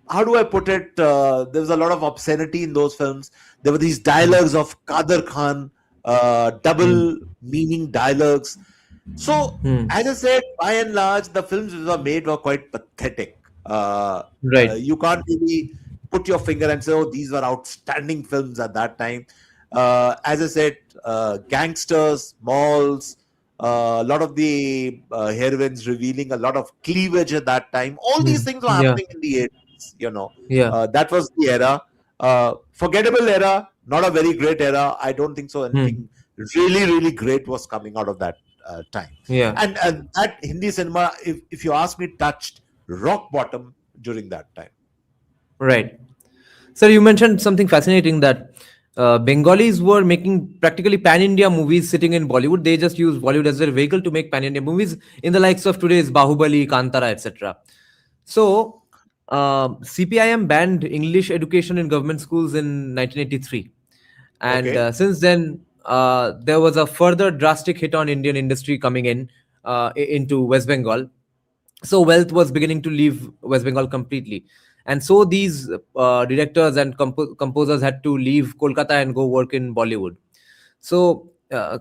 S3: how do I put it? There was a lot of obscenity in those films. There were these dialogues of Kader Khan, double meaning dialogues. So, as I said, by and large, the films which were made were quite pathetic.
S2: Right.
S3: You can't really put your finger and say, oh, these were outstanding films at that time. As I said, gangsters, malls, a lot of the heroines revealing a lot of cleavage at that time. All these things were
S2: Yeah.
S3: happening in the 80s, you know.
S2: Yeah.
S3: That was the era. Forgettable era, not a very great era. I don't think so. Anything really, really great was coming out of that time.
S2: Yeah.
S3: And that Hindi cinema, if you ask me, touched rock bottom during that time.
S2: Right. Sir, you mentioned something fascinating that Bengalis were making practically pan-India movies sitting in Bollywood. They just use Bollywood as their vehicle to make pan-India movies in the likes of today's Bahubali, Kantara, etc. So, CPIM banned English education in government schools in 1983. And
S3: Okay.
S2: since then, there was a further drastic hit on Indian industry coming in into West Bengal. So wealth was beginning to leave West Bengal completely, and so these directors and composers had to leave Kolkata and go work in Bollywood. So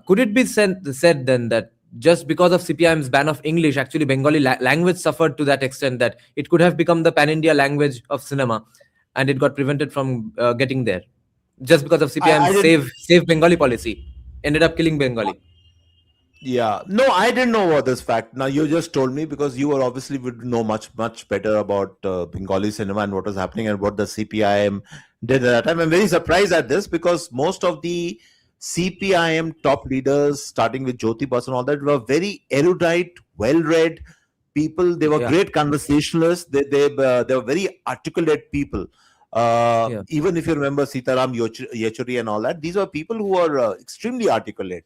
S2: could it be said then that just because of CPIM's ban of English, actually Bengali language suffered to that extent that it could have become the pan-India language of cinema, and it got prevented from getting there, just because of
S3: I
S2: CPIM's
S3: didn't.
S2: save Bengali policy, ended up killing Bengali.
S3: Yeah, no, I didn't know about this fact. Now you just told me because you were obviously would know much better about Bengali cinema and what was happening and what the CPIM did at that time. I'm very surprised at this because most of the CPIM top leaders, starting with Jyoti Bas and all that, were very erudite, well-read people. They were
S2: Yeah,
S3: great conversationalists. They were very articulate people.
S2: yeah,
S3: Even if you remember Sitaram Yechuri and all that, these were people who were extremely articulate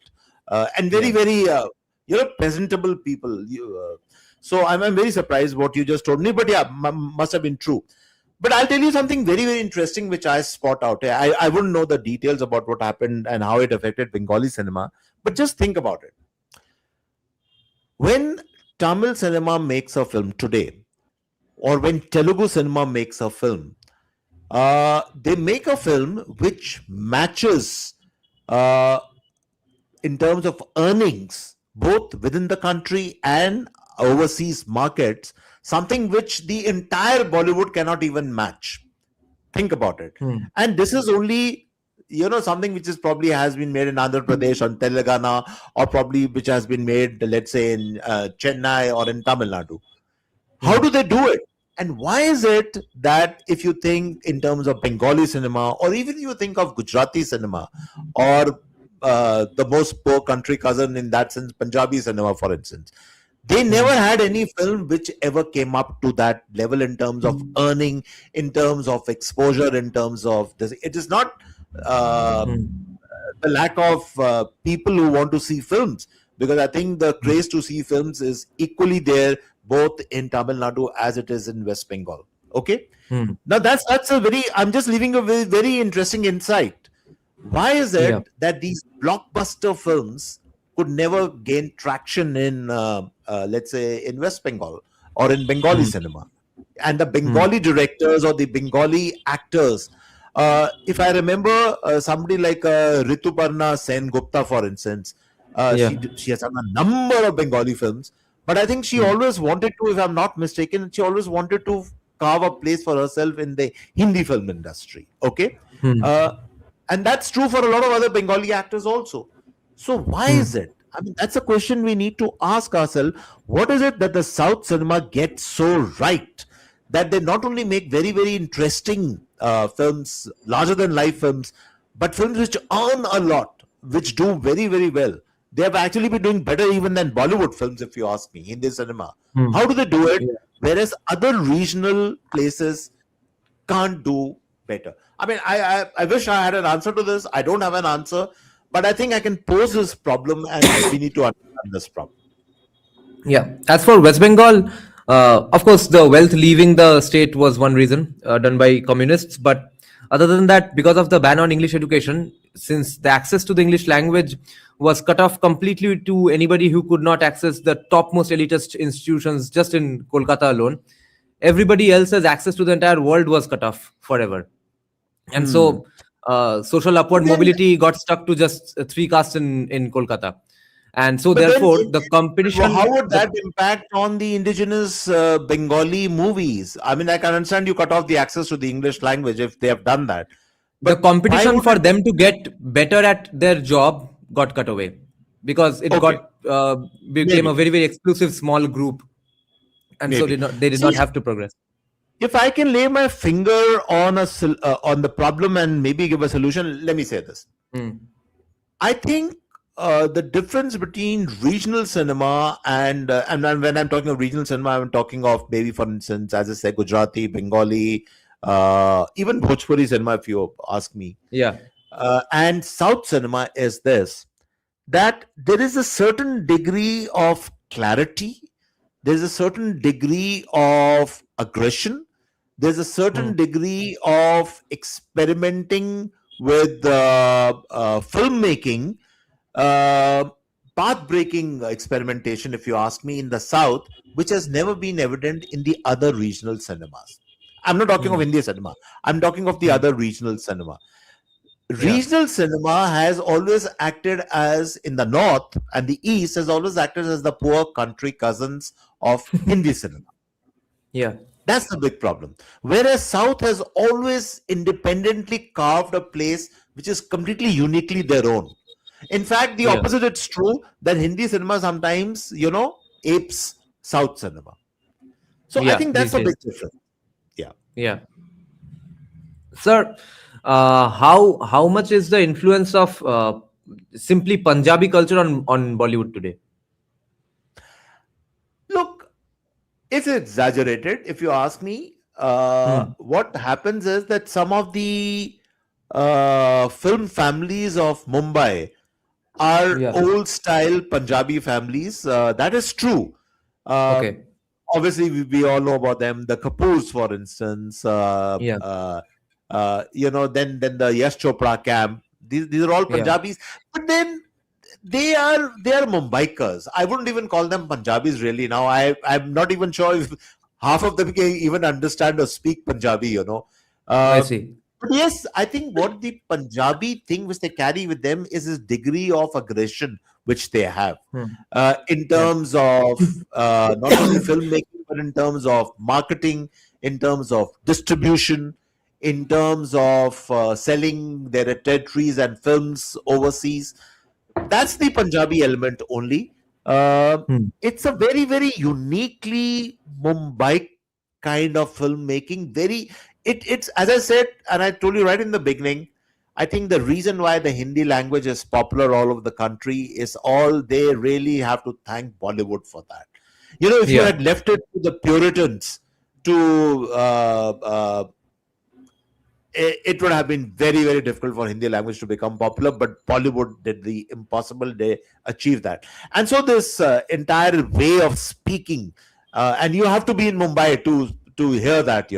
S3: and very,
S2: yeah,
S3: very, presentable people. So I'm very surprised what you just told me, but yeah, must have been true. But I'll tell you something very, very interesting which I spot out. I wouldn't know the details about what happened and how it affected Bengali cinema, but just think about it. When Tamil cinema makes a film today, or when Telugu cinema makes a film, they make a film which matches uh, in terms of earnings, both within the country and overseas markets, something which the entire Bollywood cannot even match. Think about it.
S2: hmm,
S3: And this is only, something which is probably has been made in Andhra Pradesh or Telangana, or probably which has been made, let's say, in Chennai or in Tamil Nadu. How
S2: hmm,
S3: do they do it? And why is it that if you think in terms of Bengali cinema, or even you think of Gujarati cinema, or the most poor country cousin in that sense, Punjabi cinema, for instance, they never
S2: hmm,
S3: had any film which ever came up to that level in terms of earning, in terms of exposure, in terms of this. It is not uh,
S2: hmm,
S3: the lack of people who want to see films, because I think the
S2: hmm,
S3: craze to see films is equally there both in Tamil Nadu as it is in West Bengal. Okay,
S2: hmm.
S3: now that's a very. I'm just leaving a very, very interesting insight. Why is
S2: Yeah.
S3: it that these blockbuster films could never gain traction in, let's say, in West Bengal or in Bengali
S2: Hmm,
S3: cinema? And the
S2: hmm.
S3: Bengali directors or the Bengali actors, if I remember, somebody like Rituparna Sen Gupta, for instance,
S2: Yeah.
S3: she has done a number of Bengali films, but I think she
S2: Hmm,
S3: always wanted to, if I'm not mistaken, she always wanted to carve a place for herself in the Hindi film industry. Okay,
S2: hmm,
S3: uh, and that's true for a lot of other Bengali actors also. So why
S2: hmm,
S3: is it? I mean, that's a question we need to ask ourselves. What is it that the South cinema gets so right that they not only make very, very interesting films, larger than life films, but films which earn a lot, which do very, very well. They have actually been doing better even than Bollywood films, if you ask me, Hindi cinema.
S2: hmm.
S3: How do they do it?
S2: Yeah.
S3: Whereas other regional places can't do better. I mean, I wish I had an answer to this. I don't have an answer, but I think I can pose this problem, and we need to understand this problem.
S2: Yeah. As for West Bengal, of course, the wealth leaving the state was one reason done by communists. But other than that, because of the ban on English education, since the access to the English language was cut off completely to anybody who could not access the topmost elitist institutions just in Kolkata alone, everybody else's access to the entire world was cut off forever. And
S3: Hmm.
S2: so social
S3: But
S2: upward
S3: then,
S2: mobility got stuck to just three castes in Kolkata. And so
S3: but then,
S2: therefore the
S3: how
S2: competition
S3: would
S2: the
S3: that impact on the indigenous Bengali movies? I mean, I can understand you cut off the access to the English language if they have done that.
S2: the
S3: But why
S2: competition
S3: would
S2: for
S3: it?
S2: them to get better at their job got cut away because it
S3: Okay,
S2: got became a
S3: maybe,
S2: very very exclusive small group, and so
S3: maybe.
S2: they did
S3: See,
S2: not have to progress.
S3: if I can lay my finger on on the problem and maybe give a solution, let me say this.
S2: Hmm.
S3: I think the difference between regional cinema and when I'm talking of regional cinema, I'm talking of maybe, for instance, as I said, Gujarati, Bengali, even Bhojpuri cinema, if you ask me,
S2: Yeah.
S3: and South cinema is this: that there is a certain degree of clarity, there's a certain degree of aggression, there's a certain
S2: Hmm.
S3: degree of experimenting with filmmaking, uh, path breaking experimentation, if you ask me, in the South, which has never been evident in the other regional cinemas. I'm not talking of
S2: Hmm.
S3: India cinema, I'm talking of the
S2: Hmm.
S3: other regional cinema.
S2: Yeah.
S3: Regional cinema has always acted as, in the north and the east, has always acted as the poor country cousins of Hindi cinema.
S2: Yeah.
S3: That's the big problem. Whereas South has always independently carved a place which is completely uniquely their own. In fact, the
S2: Yeah.
S3: opposite, it's true that Hindi cinema sometimes, apes South cinema. So I
S2: Yeah.
S3: think that's
S2: These
S3: a big
S2: days.
S3: difference. Yeah.
S2: Yeah. Sir, how much is the influence of simply Punjabi culture on Bollywood today?
S3: Look, it's exaggerated if you ask me.
S2: Hmm.
S3: What happens is that some of the film families of Mumbai are
S2: Yeah.
S3: old style Punjabi families. That is true. Uh,
S2: Okay.
S3: Obviously, we all know about them. The Kapoors, for instance.
S2: Yeah.
S3: Then the Yash Chopra camp. These are all
S2: Yeah.
S3: Punjabis, but then they are Mumbaikas. I wouldn't even call them Punjabis really now. I'm not even sure if half of them can even understand or speak Punjabi.
S2: I
S3: Uh,
S2: see.
S3: but yes, I think what the Punjabi thing which they carry with them is this degree of aggression which they have,
S2: Hmm.
S3: in
S2: Yeah.
S3: terms of not only filmmaking, but in terms of marketing, in terms of distribution, in terms of selling their territories and films overseas. That's the Punjabi element only. Uh,
S2: Hmm.
S3: it's a very, very uniquely Mumbai kind of filmmaking. It's, as I said, and I told you right in the beginning. I think the reason why the Hindi language is popular all over the country is all they really have to thank Bollywood for that. If you
S2: Yeah.
S3: had left it to the Puritans to it would have been very, very difficult for Hindi language to become popular, but Bollywood did the impossible. They achieved that. And so this entire way of speaking, and you have to be in Mumbai to hear that,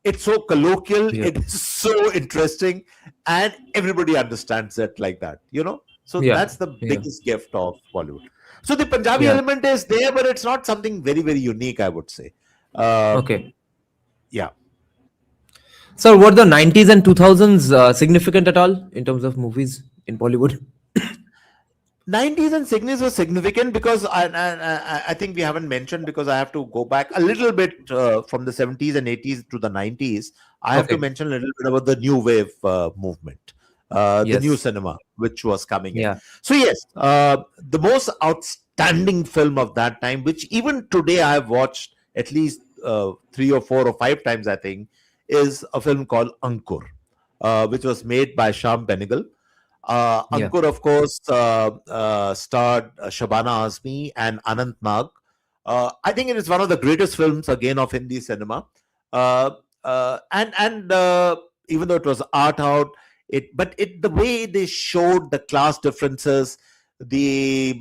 S3: it's so colloquial,
S2: Yeah.
S3: it is so interesting, and everybody understands it like that, so
S2: Yeah.
S3: that's the
S2: Yeah.
S3: biggest gift of Bollywood. So the Punjabi
S2: Yeah.
S3: element is there, but it's not something very, very unique, I would say. uh,
S2: Okay.
S3: yeah.
S2: Sir, were the 90s and 2000s significant at all in terms of movies in Bollywood?
S3: 90s and 60s was significant because I think we haven't mentioned, because I have to go back a little bit from the 70s and 80s to the 90s. I have to
S2: Okay.
S3: mention a little bit about the new wave movement, the new
S2: Yes.
S3: cinema which was coming in.
S2: Yeah.
S3: So yes, the most outstanding film of that time, which even today I have watched at least 3 or 4 or 5 times, I think, is a film called Ankur, which was made by Shyam Benegal.
S2: Yeah.
S3: Ankur, of course, starred Shabana Azmi and Anant Nag. I think it is one of the greatest films again of Hindi cinema. Uh, and even though it was art out, the way they showed the class differences, the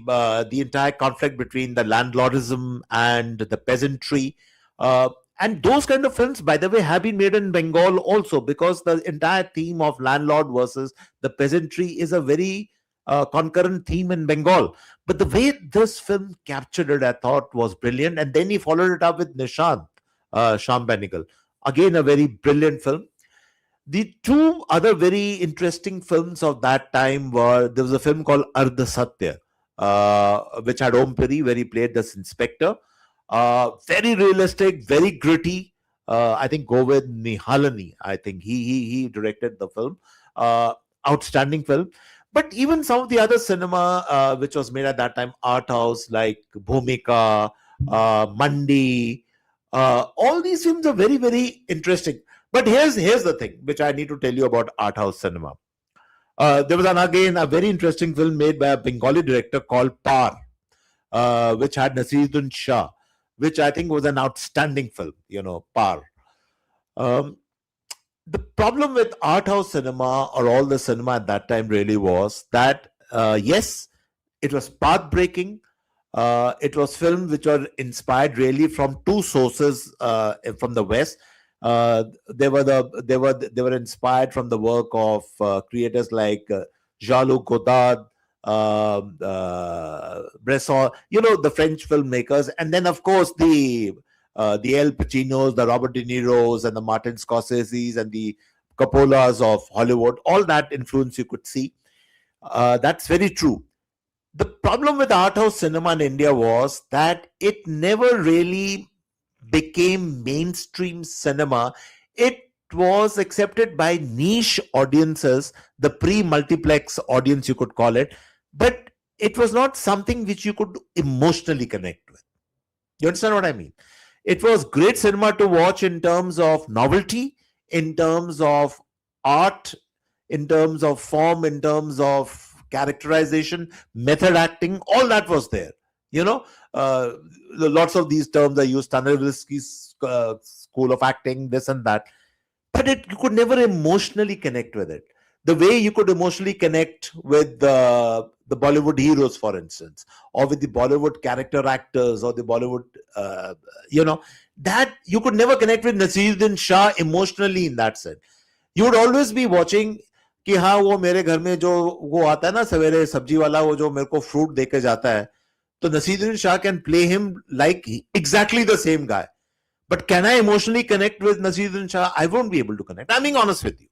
S3: entire conflict between the landlordism and the peasantry. Uh, and those kind of films, by the way, have been made in Bengal also, because the entire theme of landlord versus the peasantry is a very concurrent theme in Bengal. But the way this film captured it, I thought was brilliant. And then he followed it up with Nishant, Shyam Benegal. Again, a very brilliant film. The two other very interesting films of that time were, there was a film called Ardha Satya, which had Om Puri, where he played this inspector. Very realistic, very gritty. I think Govind Nihalani, I think he directed the film. Outstanding film. But even some of the other cinema which was made at that time, art house like Bhumika, Mandi, all these films are very, very interesting. But here's the thing which I need to tell you about art house cinema. There was again a very interesting film made by a Bengali director called Par, which had Nasiruddin Shah, which I think was an outstanding film, Par. Um, the problem with art house cinema or all the cinema at that time really was that, yes, it was path breaking. It was films which were inspired really from two sources from the West. They were inspired from the work of creators like Jean-Luc Godard, Bresson, the French filmmakers, and then of course the El Pacinos, the Robert De Niro's, and the Martin Scorsese's, and the Coppolas of Hollywood. All that influence you could see. That's very true. The problem with art house cinema in India was that it never really became mainstream cinema. It was accepted by niche audiences, the pre-multiplex audience, you could call it, but it was not something which you could emotionally connect with. You understand what I mean? It was great cinema to watch in terms of novelty, in terms of art, in terms of form, in terms of characterization, method acting, all that was there. Lots of these terms are used, Stanislavski's school of acting, this and that. But you could never emotionally connect with it. The way you could emotionally connect with the Bollywood heroes, for instance, or with the Bollywood character actors, or the Bollywood, that you could never connect with Nasiruddin Shah emotionally in that sense. You would always be watching कि हाँ वो मेरे घर में जो वो आता है ना सवेरे सब्जी वाला, वो जो मेरे को फ्रूट देके जाता है, तो Nasiruddin Shah can play him like exactly the same guy. But can I emotionally connect with Nasiruddin Shah? I won't be able to connect. I'm being honest with you.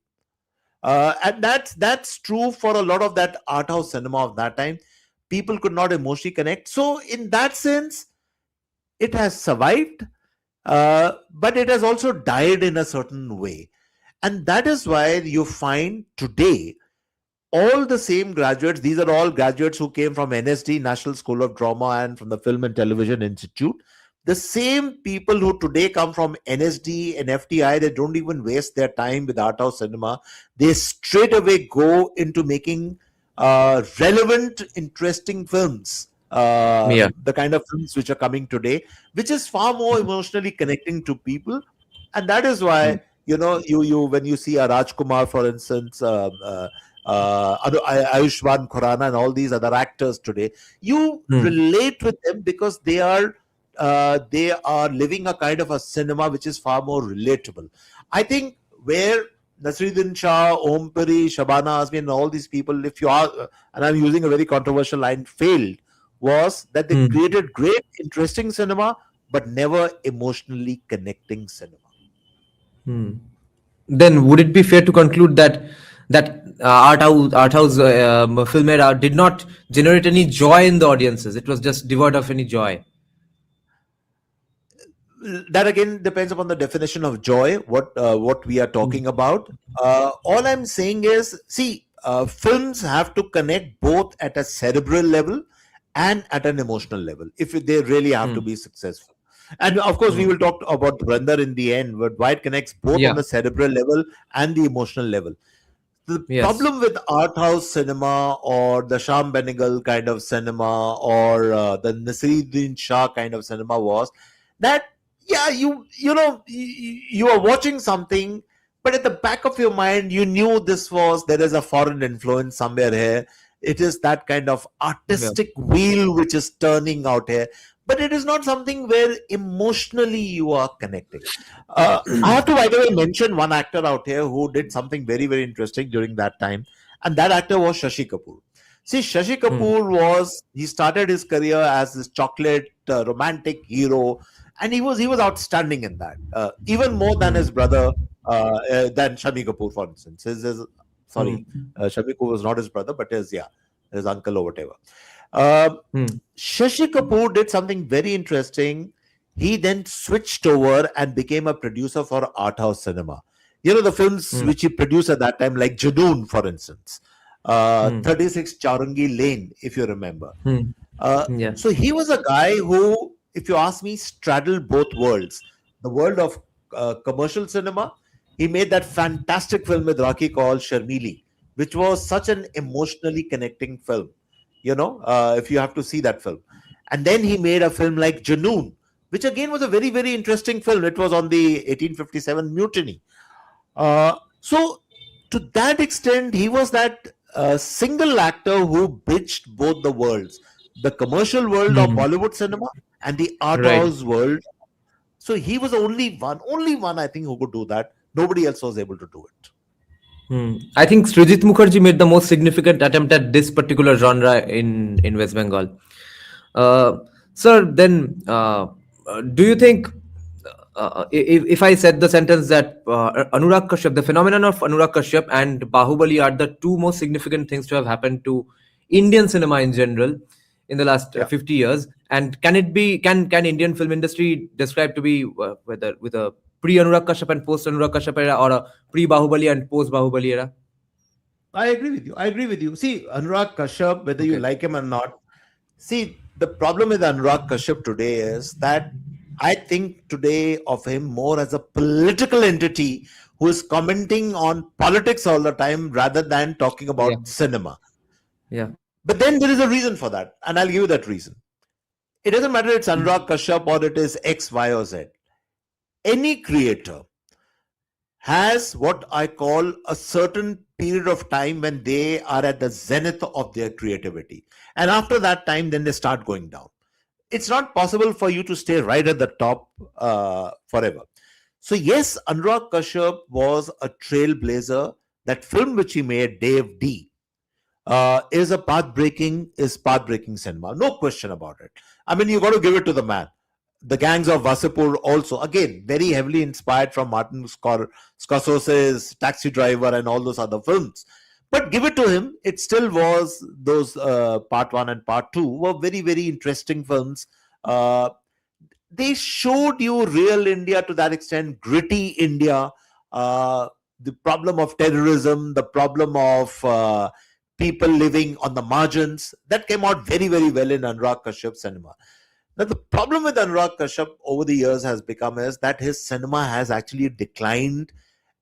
S3: And that's true for a lot of that art house cinema of that time. People could not emotionally connect. So in that sense, it has survived, but it has also died in a certain way. And that is why you find today all the same graduates. These are all graduates who came from NSD, National School of Drama, and from the Film and Television Institute. The same people who today come from NSD and FTI, they don't even waste their time with art house cinema. They straight away go into making relevant, interesting films. The kind of films which are coming today, which is far more emotionally connecting to people. And that is why, you when you see a Rajkumar, for instance, Ayushmann Khurrana and all these other actors today, you relate with them because they are living a kind of a cinema which is far more relatable. I think where Nasiruddin Shah, Om Puri, Shabana Azmi, and all these people, if you are, and I'm using a very controversial line, failed, was that they created great, interesting cinema, but never emotionally connecting cinema.
S2: Then would it be fair to conclude that art house film era did not generate any joy in the audiences? It was just devoid of any joy.
S3: That again depends upon the definition of joy, what we are talking about. All I'm saying is, see, films have to connect both at a cerebral level and at an emotional level if they really have to be successful. And of course, we will talk about Dhurandhar in the end, but why it connects both on the cerebral level and the emotional level. The problem with art house cinema or the Sham Benegal kind of cinema or the Nasiruddin Shah kind of cinema was that, you are watching something, but at the back of your mind, you knew there is a foreign influence somewhere here. It is that kind of artistic wheel which is turning out here. But it is not something where emotionally you are connecting. I have to, by the way, mention one actor out here who did something very, very interesting during that time. And that actor was Shashi Kapoor. See, Shashi Kapoor he started his career as this chocolate romantic hero. And he was outstanding in that. Even more than his brother, than Shami Kapoor, for instance. Shami Kapoor was not his brother, but his uncle or whatever. Shashi Kapoor did something very interesting. he then switched over and became a producer for art house cinema. You know, the films
S2: Hmm.
S3: which he produced at that time, like Junoon, for instance,
S2: Hmm.
S3: 36 Charangi Lane, if you remember.
S2: Hmm.
S3: Uh,
S2: Yeah.
S3: so he was a guy who, if you ask me, straddled both worlds. The world of commercial cinema. He made that fantastic film with Rakhi called Sharmili, which was such an emotionally connecting film. If you have to see that film. And then he made a film like Junoon, which again was a very, very interesting film. It was on the 1857 mutiny. So, to that extent, he was that single actor who bridged both the worlds, the commercial world of
S2: Hmm.
S3: Bollywood cinema and the art
S2: Right.
S3: house world. So, he was the only one, I think, who could do that. Nobody else was able to do it.
S2: Hmm. I think Srijit Mukherjee made the most significant attempt at this particular genre in West Bengal. Uh, Sir, then do you think if I said the sentence that Anurag Kashyap, the phenomenon of Anurag Kashyap and Bahubali are the two most significant things to have happened to Indian cinema in general in the last
S3: Yeah.
S2: 50 years, and can it be can Indian film industry described to be whether with a pre Anurag Kashyap and post Anurag Kashyap era, or a pre Bahubali and post Bahubali era?
S3: I agree with you. I agree with you. See, Anurag Kashyap, whether you
S2: Okay.
S3: like him or not, see, the problem with Anurag Kashyap today is that I think today of him more as a political entity who is commenting on politics all the time rather than talking
S2: Yeah.
S3: about cinema.
S2: Yeah.
S3: But then there is a reason for that, and I'll give you that reason. It doesn't matter it's Anurag Kashyap or it is X, Y, or Z. Any creator has what I call a certain period of time when they are at the zenith of their creativity. And after that time, then they start going down. It's not possible for you to stay right at the top forever. So, yes, Anurag Kashyap was a trailblazer. That film which he made, Dave D, is path breaking cinema. No question about it. I mean, you got to give it to the man. The Gangs of Wasipur also, again, very heavily inspired from Martin Scorsese's Taxi Driver and all those other films. But give it to him, it still was those part one and part two were very, very interesting films. Uh, they showed you real India to that extent, gritty India, uh, the problem of terrorism, the problem of people living on the margins. That came out very, very well in Anurag Kashyap's cinema. Now, the problem with Anurag Kashyap over the years has become is that his cinema has actually declined,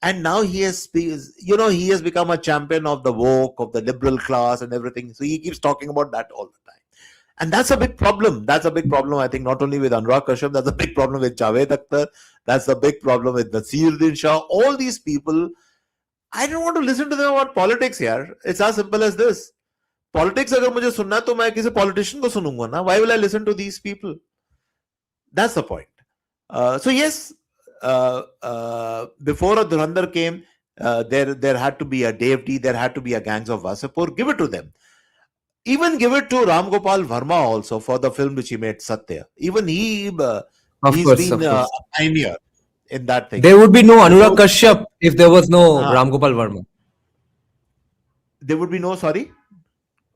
S3: and now he has become a champion of the woke, of the liberal class, and everything. So he keeps talking about that all the time, and that's a big problem. That's a big problem. I think not only with Anurag Kashyap, that's a big problem with Javed Akhtar. That's a big problem with Nasiruddin Shah. All these people, I don't want to listen to them about politics. Here, it's as simple as this. Politics अगर मुझे सुनना है तो मैं किसी politician को सुनूंगा ना. Why will I listen to these people? That's the point. So yes, before a Dhurandhar came, there had to be a Dave D, there had to be a Gangs of Wasipur. Give it to them. Even give it to Ram Gopal Verma also for the film which he made, Satya. Even
S2: Of
S3: he's
S2: course,
S3: been
S2: of
S3: a
S2: course.
S3: pioneer in that thing.
S2: There would be no Anurag
S3: Before
S2: Kashyap if there was no
S3: uh,
S2: Ram Gopal Verma.
S3: there would be no, sorry,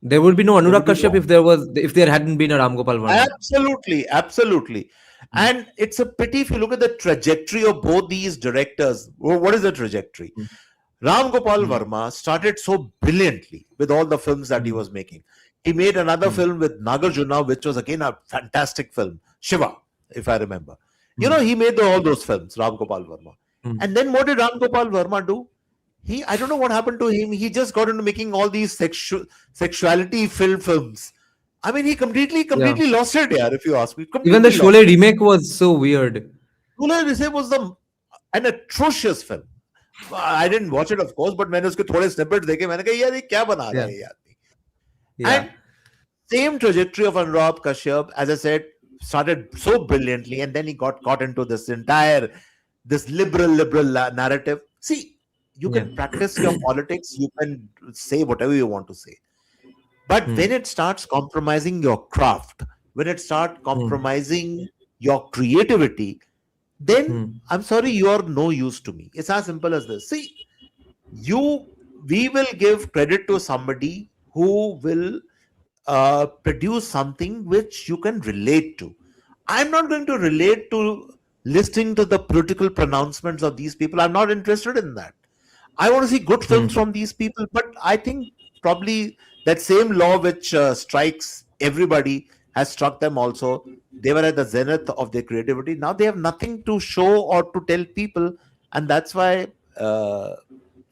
S2: There would be no
S3: there would
S2: Anurag
S3: be
S2: Kashyap
S3: no.
S2: if there hadn't been a Ram Gopal Verma.
S3: Absolutely, absolutely.
S2: Mm,
S3: And it's a pity if you look at the trajectory of both these directors. What is the trajectory?
S2: mm,
S3: Ram Gopal
S2: mm,
S3: Verma started so brilliantly with all the films that he
S2: mm,
S3: was making. He made another
S2: mm,
S3: film with Nagarjuna, which was again a fantastic film, Shiva, if I remember.
S2: mm,
S3: He made all those films, Ram Gopal Verma.
S2: mm.
S3: And then what did Ram Gopal Verma do? I don't know what happened to him. He just got into making all these sexuality filled films. I mean, he completely,
S2: Yeah.
S3: completely lost it, yeah, if you ask me.
S2: Even the
S3: Completely lost
S2: Sholay
S3: it.
S2: remake was so weird.
S3: Sule Rishe was an atrocious film. I didn't watch it, of course, but मैंने उसके थोड़े snippets देखे. मैंने कहा यार ये क्या बना रहा
S2: Yeah.
S3: है ये आदमी.
S2: Yeah.
S3: And same trajectory of Anurag Kashyap, as I said, started so brilliantly, and then he got caught into this liberal narrative. See, you
S2: Yeah.
S3: can practice your politics, you can say whatever you want to say, but
S2: Mm,
S3: when it starts compromising your craft, when it starts
S2: mm,
S3: compromising your creativity, then
S2: mm,
S3: I'm sorry, you are no use to me. It's as simple as this. See, we will give credit to somebody who will produce something which you can relate to. I'm not going to relate to listening to the political pronouncements of these people. I'm not interested in that. I want to see good films from these people. But I think probably that same law which strikes everybody has struck them also. They were at the zenith of their creativity. Now they have nothing to show or to tell people, and that's why uh,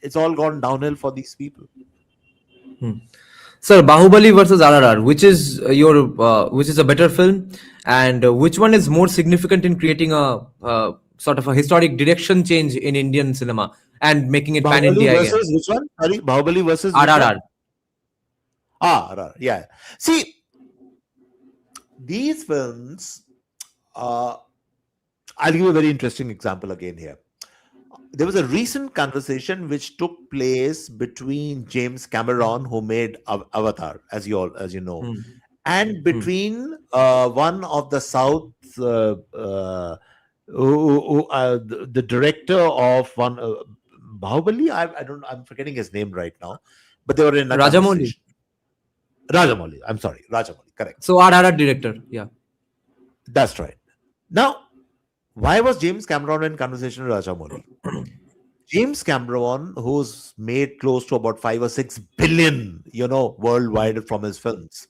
S3: it's all gone downhill for these people.
S2: Sir, Bahubali versus RRR, which is which is a better film, and which one is more significant in creating a sort of a historic direction change in Indian cinema and making it pan
S3: Bahubali
S2: India again?
S3: versus which one? Sorry, Bahubali versus which one?
S2: RRR.
S3: Yeah. See, these films. Uh, I'll give you a very interesting example again here. There was a recent conversation which took place between James Cameron, who made Avatar, as you know, and between one of the South, the director of one Bahubali. I don't. I'm forgetting his name right now, but they were in a
S2: Rajamouli.
S3: conversation. Rajamouli. I'm sorry, Rajamouli. Correct.
S2: So RRR director, yeah.
S3: That's right. Now, why was James Cameron in conversation with Rajamouli? James Cameron, who's made close to about 5 or 6 billion, worldwide from his films,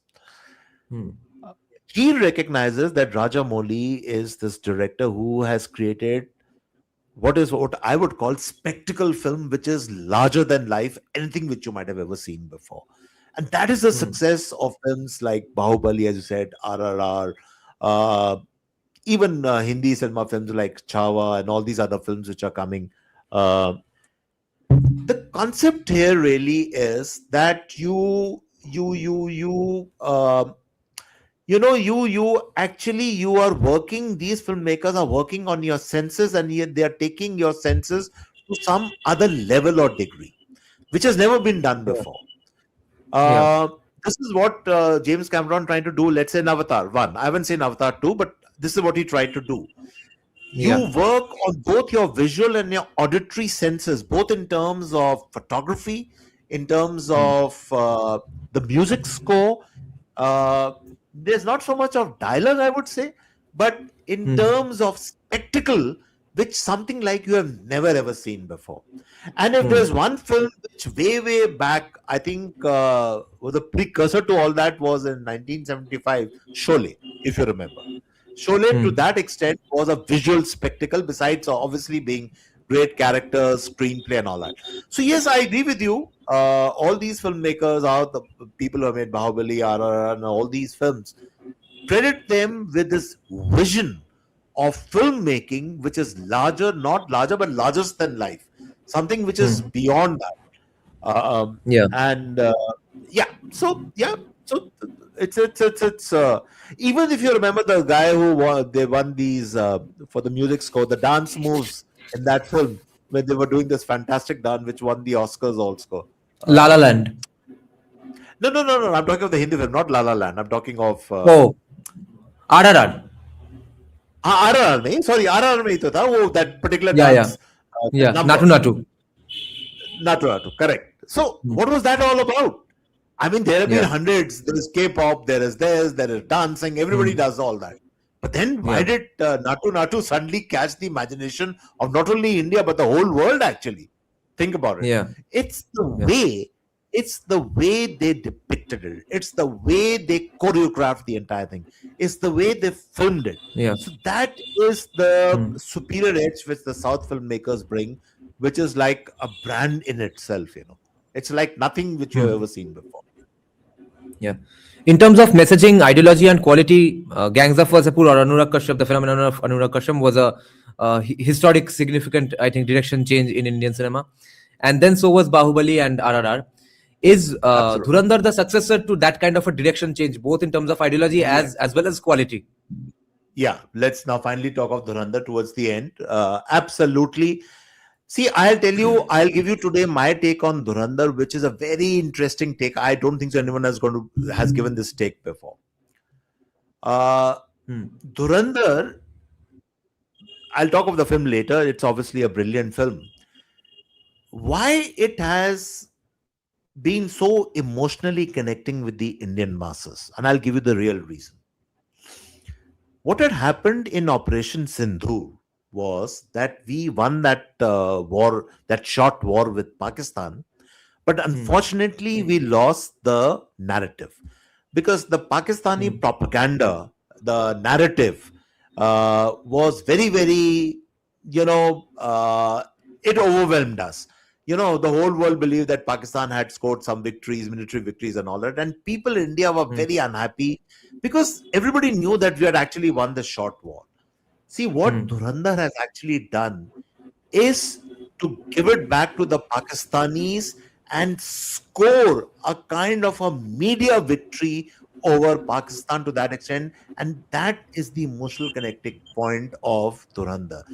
S3: he recognizes that Rajamouli is this director who has created what I would call spectacle film, which is larger than life, anything which you might have ever seen before. And that is the success of films like Bahubali, as you said, RRR, even Hindi cinema films like Chhawa and all these other films which are coming. The concept here really is that you actually you are working. These filmmakers are working on your senses, and they are taking your senses to some other level or degree, which has never been done before. This is what James Cameron trying to do. Let's say in Avatar 1. I haven't seen Avatar 2, but this is what he tried to do. You work on both your visual and your auditory senses, both in terms of photography, in terms of the music score. There's not so much of dialogue, I would say, but in terms of spectacle, which something like you have never ever seen before. And if there's one film which way back, I think was a precursor to all that, was in 1975, Sholay, if you remember. Sholay, to that extent, was a visual spectacle, besides obviously being great characters, screenplay, and all that. So yes, I agree with you. All these filmmakers are the people who have made Bahubali, RRR, and all these films. Credit them with this vision of filmmaking, which is larger, not larger, but largest than life. Something which is beyond that. So it's even if you remember the guy who won these for the music score, the dance moves in that film, when they were doing this fantastic dance which won the Oscars also.
S2: La La Land.
S3: No. I'm talking of the Hindi film, not La La Land. I'm talking of
S2: RRR.
S3: RRR में, sorry, RRR में ही तो था वो, that particular
S2: Yeah,
S3: dance.
S2: Natu.
S3: Natu, correct. So what was that all about? I mean, there have been hundreds. There is K-pop, there is dancing. Everybody does all that. But then why did Natu suddenly catch the imagination of not only India but the whole world? Actually, think about it.
S2: Yeah.
S3: It's the way. It's the way they depicted it. It's the way they choreographed the entire thing. It's the way they filmed it.
S2: Yeah.
S3: So that is the superior edge which the South filmmakers bring, which is like a brand in itself. It's like nothing which you have ever seen before.
S2: Yeah. In terms of messaging, ideology, and quality, Gangs of Wasseypur or Anurag Kashyap, the phenomenon of Anurag Kashyap, was a historic, significant, I think, direction change in Indian cinema. And then so was Bahubali and RRR. Is Dhurandhar the successor to that kind of a direction change, both in terms of ideology as well as quality?
S3: Yeah, let's now finally talk of Dhurandhar towards the end. Absolutely. See, I'll give you today my take on Dhurandhar, which is a very interesting take. I don't think anyone has given this take before. Dhurandhar, I'll talk of the film later. It's obviously a brilliant film. Why it has been so emotionally connecting with the Indian masses, and I'll give you the real reason. What had happened in Operation Sindhu was that we won that war, that short war with Pakistan, but unfortunately we lost the narrative because the Pakistani propaganda, the narrative, was very, very, you know, it overwhelmed us. The whole world believed that Pakistan had scored some victories, military victories, and all that. And people in India were very unhappy because everybody knew that we had actually won the short war. See, what Dhurandhar has actually done is to give it back to the Pakistanis and score a kind of a media victory over Pakistan to that extent. And that is the emotional connecting point of Dhurandhar.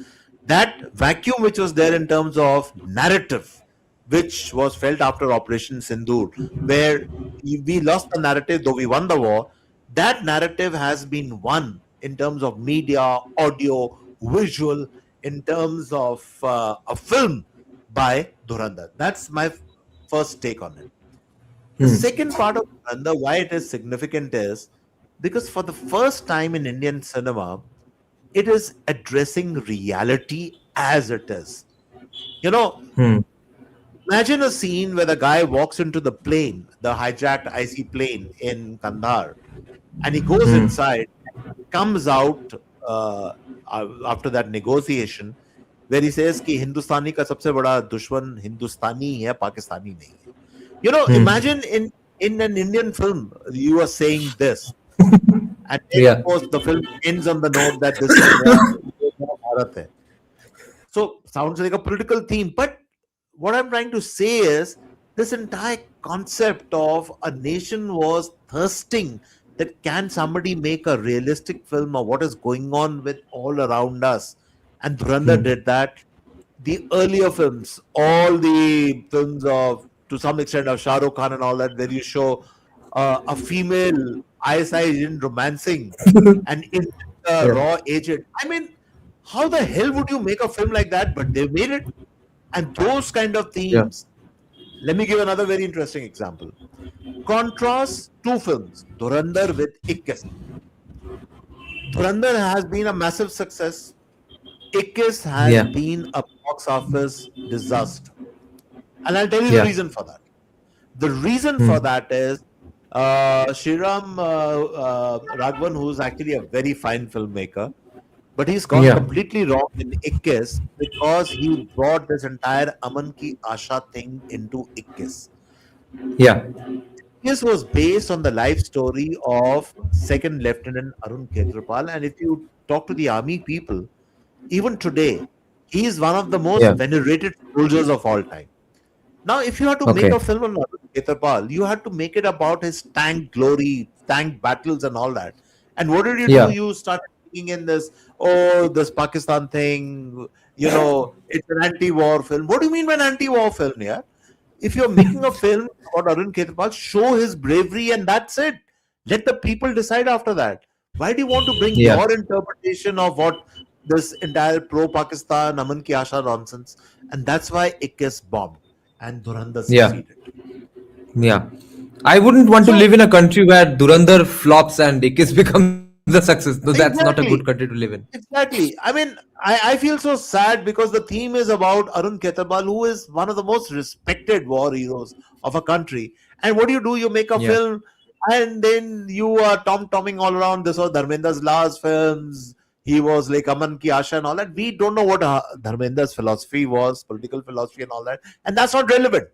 S3: That vacuum which was there in terms of narrative, which was felt after Operation Sindoor, where we lost the narrative, though we won the war, that narrative has been won in terms of media, audio, visual, in terms of a film by Dhurandhar. That's my first take on it. The second part of Dhurandhar, why it is significant is because for the first time in Indian cinema, it is addressing reality as it is. You know, imagine a scene where the guy walks into the plane, the hijacked IC plane in Kandahar, and he goes inside, comes out after that negotiation, where he says कि हिंदुस्तानी का सबसे बड़ा दुश्मन हिंदुस्तानी है, पाकिस्तानी नहीं है. Imagine in an Indian film, you are saying this. And then, of course, the film ends on the note that this is Bharat hai. So, sounds like a political theme. But what I'm trying to say is this entire concept of a nation was thirsting that can somebody make a realistic film of what is going on with all around us. And Dhurandhar did that. The earlier films, all the films of, to some extent, of Shah Rukh Khan and all that, where you show a female ISI agent romancing and in a raw agent. I mean, how the hell would you make a film like that? But they made it. And those kind of themes. Let me give another very interesting example. Contrast two films, Dhurandhar with 21. Dhurandhar has been a massive success. 21 has been a box office disaster. And I'll tell you the reason for that. The reason for that is Shriram Raghavan, who's actually a very fine filmmaker, but he's gone completely wrong in 21 because he brought this entire Aman Ki Asha thing into 21. 21 was based on the life story of Second Lieutenant Arun Khetrapal, and if you talk to the army people, even today, he is one of the most venerated soldiers of all time. Now, if you have to make a film on Arun Khetrapal, you have to make it about his tank glory, tank battles and all that. And what did you do? You started thinking in this, this Pakistan thing, it's an anti-war film. What do you mean by an anti-war film, yeah? If you're making a film about Arun Khetrapal, show his bravery and that's it. Let the people decide after that. Why do you want to bring your interpretation of what this entire pro-Pakistan, Aman Ki Asha nonsense? And that's why it gets bombed. And Dhurandhar succeeded.
S2: I wouldn't want to live in a country where Dhurandhar flops and 21 becomes a success. No, that's not a good country to live in.
S3: Exactly. I mean, I feel so sad because the theme is about Arun Khetrapal, who is one of the most respected war heroes of a country. And what do? You make a film and then you are tom-tomming all around. This was Dharmendra's last films. He was like Aman Ki Asha and all that. We don't know what Dharmendra's philosophy was, political philosophy and all that. And that's not relevant.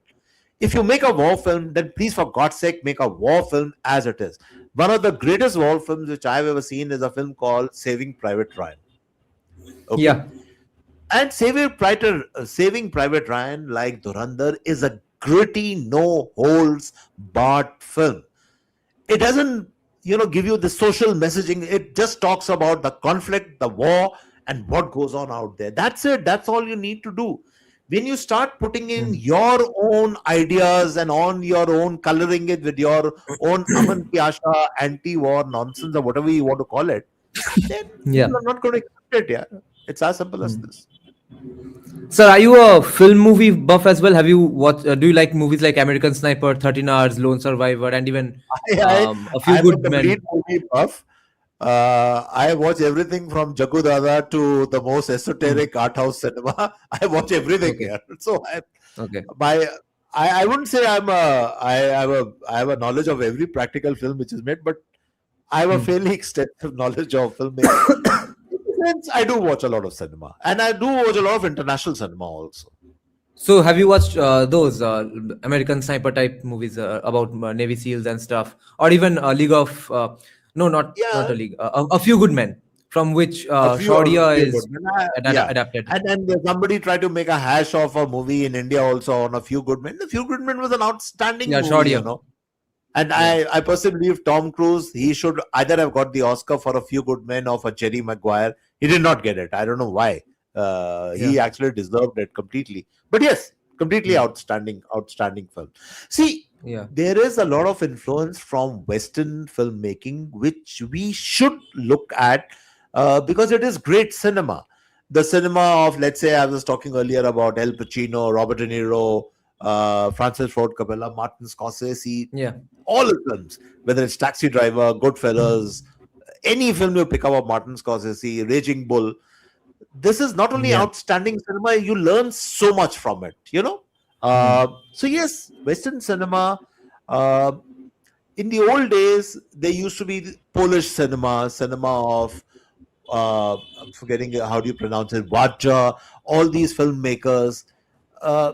S3: If you make a war film, then please, for God's sake, make a war film as it is. One of the greatest war films which I've ever seen is a film called Saving Private Ryan. Okay? And Saving Private Ryan, like Dhurandhar, is a gritty, no-holds-barred film. It doesn't give you the social messaging. It just talks about the conflict, the war, and what goes on out there. That's it. That's all you need to do. When you start putting in your own ideas and on your own, coloring it with your own Aman Ki Asha, anti-war nonsense, or whatever you want to call it, then you're not going to accept it. Yeah, it's as simple as this.
S2: Sir, are you a film movie buff as well? Have you watched? Do you like movies like American Sniper, 13 Hours, Lone Survivor, and even a few good men?
S3: Movie buff. I watch everything from Jaggu Dada to the most esoteric art house cinema. I watch everything
S2: Okay.
S3: here. So
S2: Okay.
S3: my I wouldn't say I have a knowledge of every practical film which is made, but I have a fairly extensive knowledge of filmmaking. Hence, I do watch a lot of cinema, and I do watch a lot of international cinema also.
S2: So have you watched those American Sniper type movies about Navy SEALs and stuff, or even League of no, not
S3: Yeah,
S2: a League, a Few Good Men, from which
S3: a
S2: Shaurya
S3: few
S2: is
S3: good. Yeah,
S2: adapted.
S3: and then somebody tried to make a hash of a movie in India also on A Few Good Men. A Few Good Men was an outstanding
S2: Yeah,
S3: movie, you
S2: Shaurya.
S3: know. And
S2: Yeah,
S3: I personally believe Tom Cruise, he should either have got the Oscar for A Few Good Men or for Jerry Maguire. He did not get it. I don't know why.
S2: yeah,
S3: He actually deserved it completely. But yes, completely
S2: mm,
S3: outstanding film. See,
S2: yeah,
S3: there is a lot of influence from Western filmmaking, which we should look at because it is great cinema. The cinema of, let's say, I was talking earlier about Al Pacino, Robert De Niro, Francis Ford Coppola, Martin Scorsese,
S2: yeah,
S3: all the films, whether it's Taxi Driver, Goodfellas, any film you pick up of Martin Scorsese, Raging Bull, this is not only
S2: yeah,
S3: outstanding cinema, you learn so much from it, you know. So yes, Western cinema. Uh, in the old days, there used to be the Polish cinema of I'm forgetting how do you pronounce it, Vajra, all these filmmakers, uh,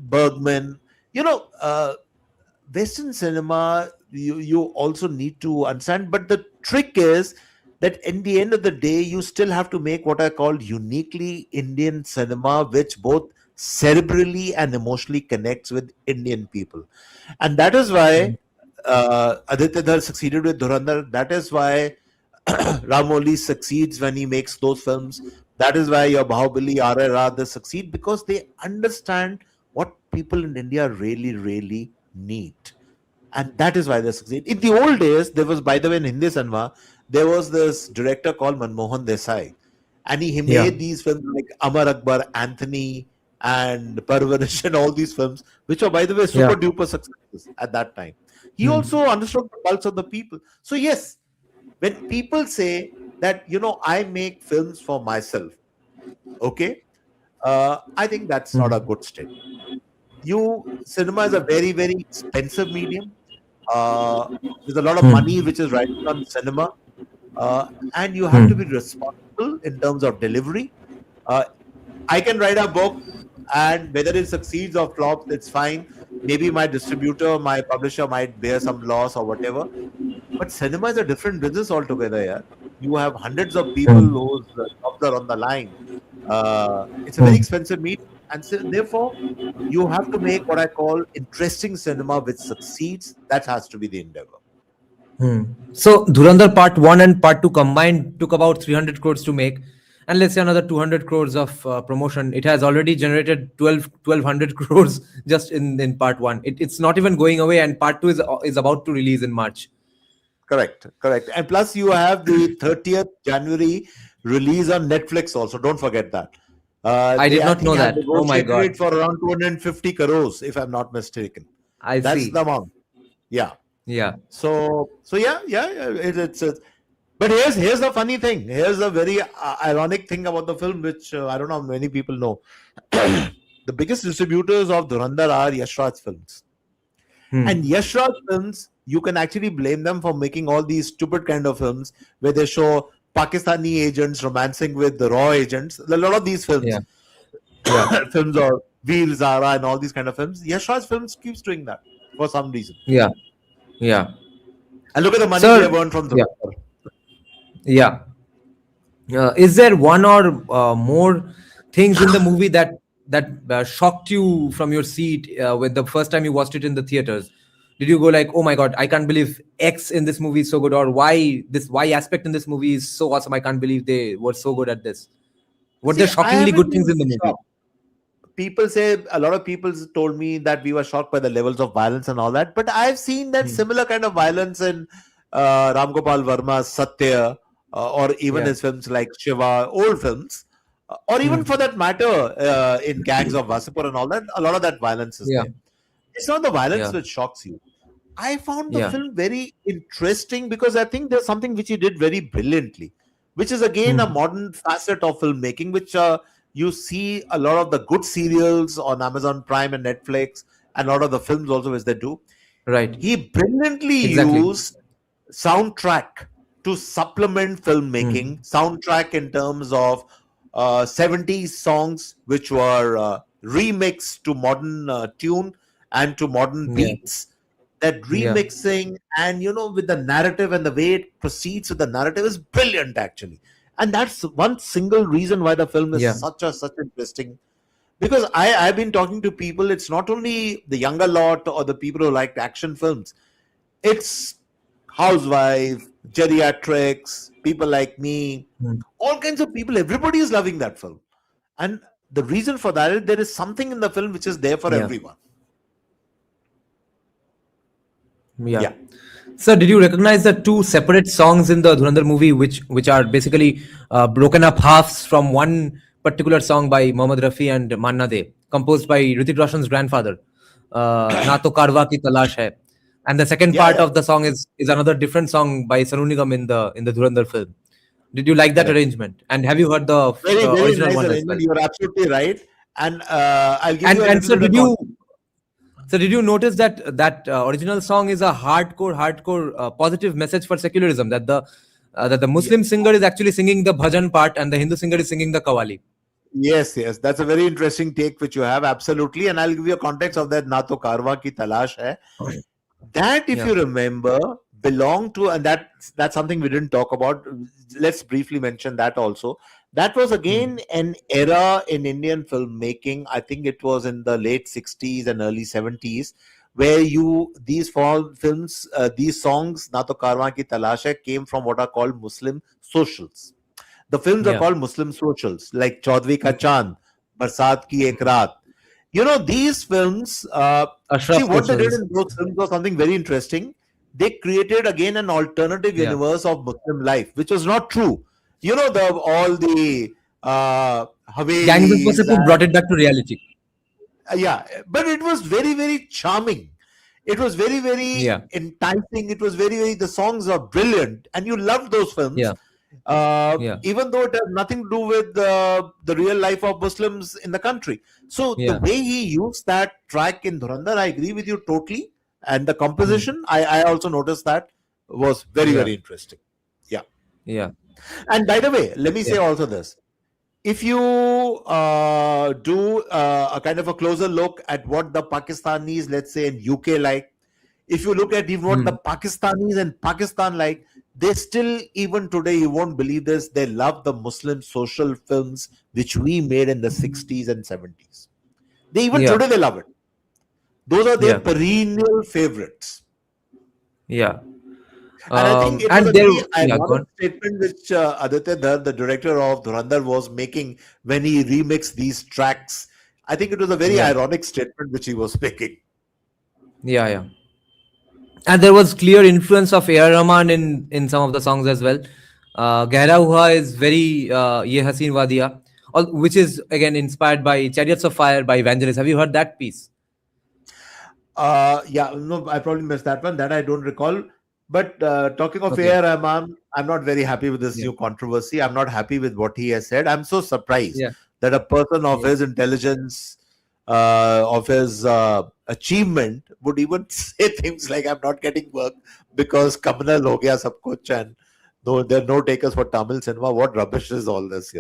S3: Bergman. You know, Western cinema, you also need to understand. But the trick is that in the end of the day, you still have to make what I call uniquely Indian cinema, which both cerebrally and emotionally connects with Indian people. And that is why Aditya Dhar succeeded with Dhurandhar. That is why Ramoli succeeds when he makes those films. That is why your Bahubali, RRR, they succeed because they understand what people in India really need. And that is why they succeed. In the old days, there was, by the way, in Hindi cinema, there was this director called Manmohan Desai. And he
S2: yeah,
S3: made these films like Amar Akbar, Anthony, and Parvarish, and all these films, which are, by the way,
S2: yeah,
S3: super duper successes at that time. He
S2: mm,
S3: also understood the pulse of the people. So, yes, when people say that, I make films for myself, okay, I think that's not a
S2: mm,
S3: good statement. Cinema is a very expensive medium. Uh, there's a lot of money
S2: mm,
S3: which is riding on cinema, and you have to be
S2: mm,
S3: responsible in terms of delivery. Uh, I can write a book, and whether it succeeds or flops, it's fine. Maybe my distributor, my publisher might bear some loss or whatever. But cinema is a different business altogether. Yeah, you have hundreds of people
S2: mm,
S3: whose jobs are on the line. It's a very
S2: mm.
S3: expensive medium, and so, therefore, you have to make what I call interesting cinema which succeeds. That has to be the endeavor.
S2: Hmm. So Dhurandhar Part 1 and Part 2 combined took about 300 crores to make, and let's say another 200 crores of promotion. It has already generated 1200 crores just in Part 1. It's not even going away, and Part 2 is about to release in March.
S3: Correct. And plus, you have the 30th January release on Netflix also. Don't forget that.
S2: I
S3: They,
S2: did
S3: I
S2: not
S3: think,
S2: know
S3: have
S2: that. Oh my
S3: negotiated
S2: God.
S3: it for around 250 crores, if I'm not mistaken.
S2: I
S3: That's the
S2: see.
S3: amount. Yeah.
S2: Yeah.
S3: So yeah. It's but here's the funny thing. Here's a very ironic thing about the film, which I don't know how many people know. The biggest distributors of Dhurandhar are Yashraj Films. And
S2: Hmm.
S3: Yashraj Films, you can actually blame them for making all these stupid kind of films where they show Pakistani agents romancing with the raw agents. A lot of these films,
S2: Yeah. Yeah.
S3: films or Veer Zara and all these kind of films. Yashraj Films keeps doing that for some reason.
S2: Yeah. Yeah.
S3: And look at the money they have
S2: Sir.
S3: earned from
S2: Yeah.
S3: Dhurandhar.
S2: Yeah. Is there one or more things in the movie that shocked you from your seat with the first time you watched it in the theaters? Did you go like, "Oh my God, I can't believe X in this movie is so good," or "Why aspect in this movie is so awesome? I can't believe they were so good at this." Were there
S3: See, I
S2: shockingly
S3: haven't
S2: good things
S3: been
S2: in the movie?
S3: shocked. People say a lot of people told me that we were shocked by the levels of violence and all that, but I've seen that
S2: Hmm.
S3: similar kind of violence in Ram Gopal Verma's Satya, or even
S2: Yeah.
S3: his films like Shiva, old films, or even for
S2: Hmm.
S3: that matter, in Gangs of Wasipur and all that. A lot of that violence is
S2: Yeah.
S3: there. It's not the violence
S2: Yeah.
S3: which shocks you. I found the
S2: Yeah.
S3: film very interesting because I think there's something which he did very brilliantly, which is again a
S2: Hmm.
S3: modern facet of filmmaking, which you see a lot of the good serials on Amazon Prime and Netflix, and a lot of the films also, which they do.
S2: Right.
S3: He brilliantly
S2: Exactly.
S3: used soundtrack to supplement
S2: Hmm.
S3: filmmaking, soundtrack in terms of 70s songs which were remixed to modern tune and to modern
S2: Yeah.
S3: beats. That
S2: Yeah.
S3: remixing, and with the narrative and the way it proceeds with the narrative is brilliant actually. And that's one single reason why the film is
S2: Yeah.
S3: such interesting, because I've been talking to people. It's not only the younger lot or the people who like action films. It's housewife, geriatrics, people like me,
S2: Hmm.
S3: all kinds of people. Everybody is loving that film, and the reason for that is there is something in the film which is there for
S2: Yeah.
S3: everyone.
S2: Yeah.
S3: Yeah.
S2: So, did you recognize the two separate songs in the Dhurandhar movie, which are basically broken up halves from one particular song by Mohammad Rafi and Manna De, composed by Hrithik Roshan's grandfather, "Na To Karwa Ki Talash Hai," and the second
S3: Yeah,
S2: part
S3: yeah,
S2: of the song is another different song by Sonu Nigam in the Dhurandhar film. Did you like that
S3: correct.
S2: arrangement? And have you heard
S3: Very,
S2: the
S3: very
S2: original
S3: nice
S2: one as well?
S3: arrangement. You're absolutely right. And I'll give you a
S2: And
S3: little
S2: so
S3: bit of
S2: did you
S3: context.
S2: so did you notice that original song is a hardcore positive message for secularism, that the
S3: Yeah.
S2: Muslim singer is actually singing the bhajan part and the Hindu singer is singing the qawwali.
S3: Yes, yes. That's a very interesting take which you have. Absolutely. And I'll give you a context of that. Na to karwa ki talash hai. That, if
S2: Yeah.
S3: you remember, belonged to, and that's something we didn't talk about. Let's briefly mention that also. That was
S2: Hmm.
S3: again an era in Indian filmmaking. I think it was in the late 60s and early 70s, where these films, these songs, Na to Karwa Ki Talash Hai, came from what are called Muslim socials. The films are
S2: Yeah.
S3: called Muslim socials, like Chaudhry Ka
S2: Hmm.
S3: Chand, Barsat Ki Ek Raat. These films, see
S2: Ashraf
S3: what they did
S2: socials.
S3: in those films was something very interesting. They created again an alternative
S2: Yeah.
S3: universe of Muslim life, which was not true. The all the
S2: Gangs of
S3: Havelis,
S2: Wasseypur brought it back to reality.
S3: yeah, but it was very, very charming. It was very, very
S2: Yeah.
S3: enticing. It was very, very, the songs are brilliant, and you loved those films,
S2: Yeah. Yeah.
S3: even though it has nothing to do with the real life of Muslims in the country. So the
S2: Yeah.
S3: way he used that track in Dhurandhar, I agree with you totally. And the
S2: Hmm.
S3: composition, I also noticed that was very,
S2: Yeah.
S3: very interesting. Yeah.
S2: Yeah.
S3: And by the way, let me
S2: Yeah.
S3: say also this. If you do a kind of a closer look at what the Pakistanis, let's say in UK, like, if you look at even what the
S2: Hmm.
S3: Pakistanis and Pakistan like, they still, even today, you won't believe this, they love the Muslim social films which we made in the 60s and 70s. They even
S2: Yeah.
S3: today they love it. Those are their
S2: Yeah.
S3: perennial favorites.
S2: Yeah.
S3: And I think it was
S2: And
S3: a
S2: there,
S3: very
S2: yeah, go
S3: ironic
S2: on.
S3: statement which Aditya Dhar, the director of Dhurandhar, was making when he remixed these tracks. I think it was a very
S2: Yeah.
S3: ironic statement which he was making.
S2: Yeah. Yeah. And there was clear influence of A.R. Rahman in some of the songs as well. Gehra Hua is very Ye Haseen Wadiya, which is again inspired by Chariots of Fire by Evangelist. Have you heard that piece?
S3: Yeah, no, I probably missed that one. That I don't recall. But talking of
S2: Okay.
S3: A.R. Rahman, I'm not very happy with this
S2: Yeah.
S3: new controversy. I'm not happy with what he has said. I'm so surprised
S2: Yeah.
S3: that a person of
S2: Yeah.
S3: his intelligence, of his achievement, would even say things like, "I'm not getting work because communal ho gaya sab kuch, and no, there are no takers for Tamil cinema." What rubbish is all this?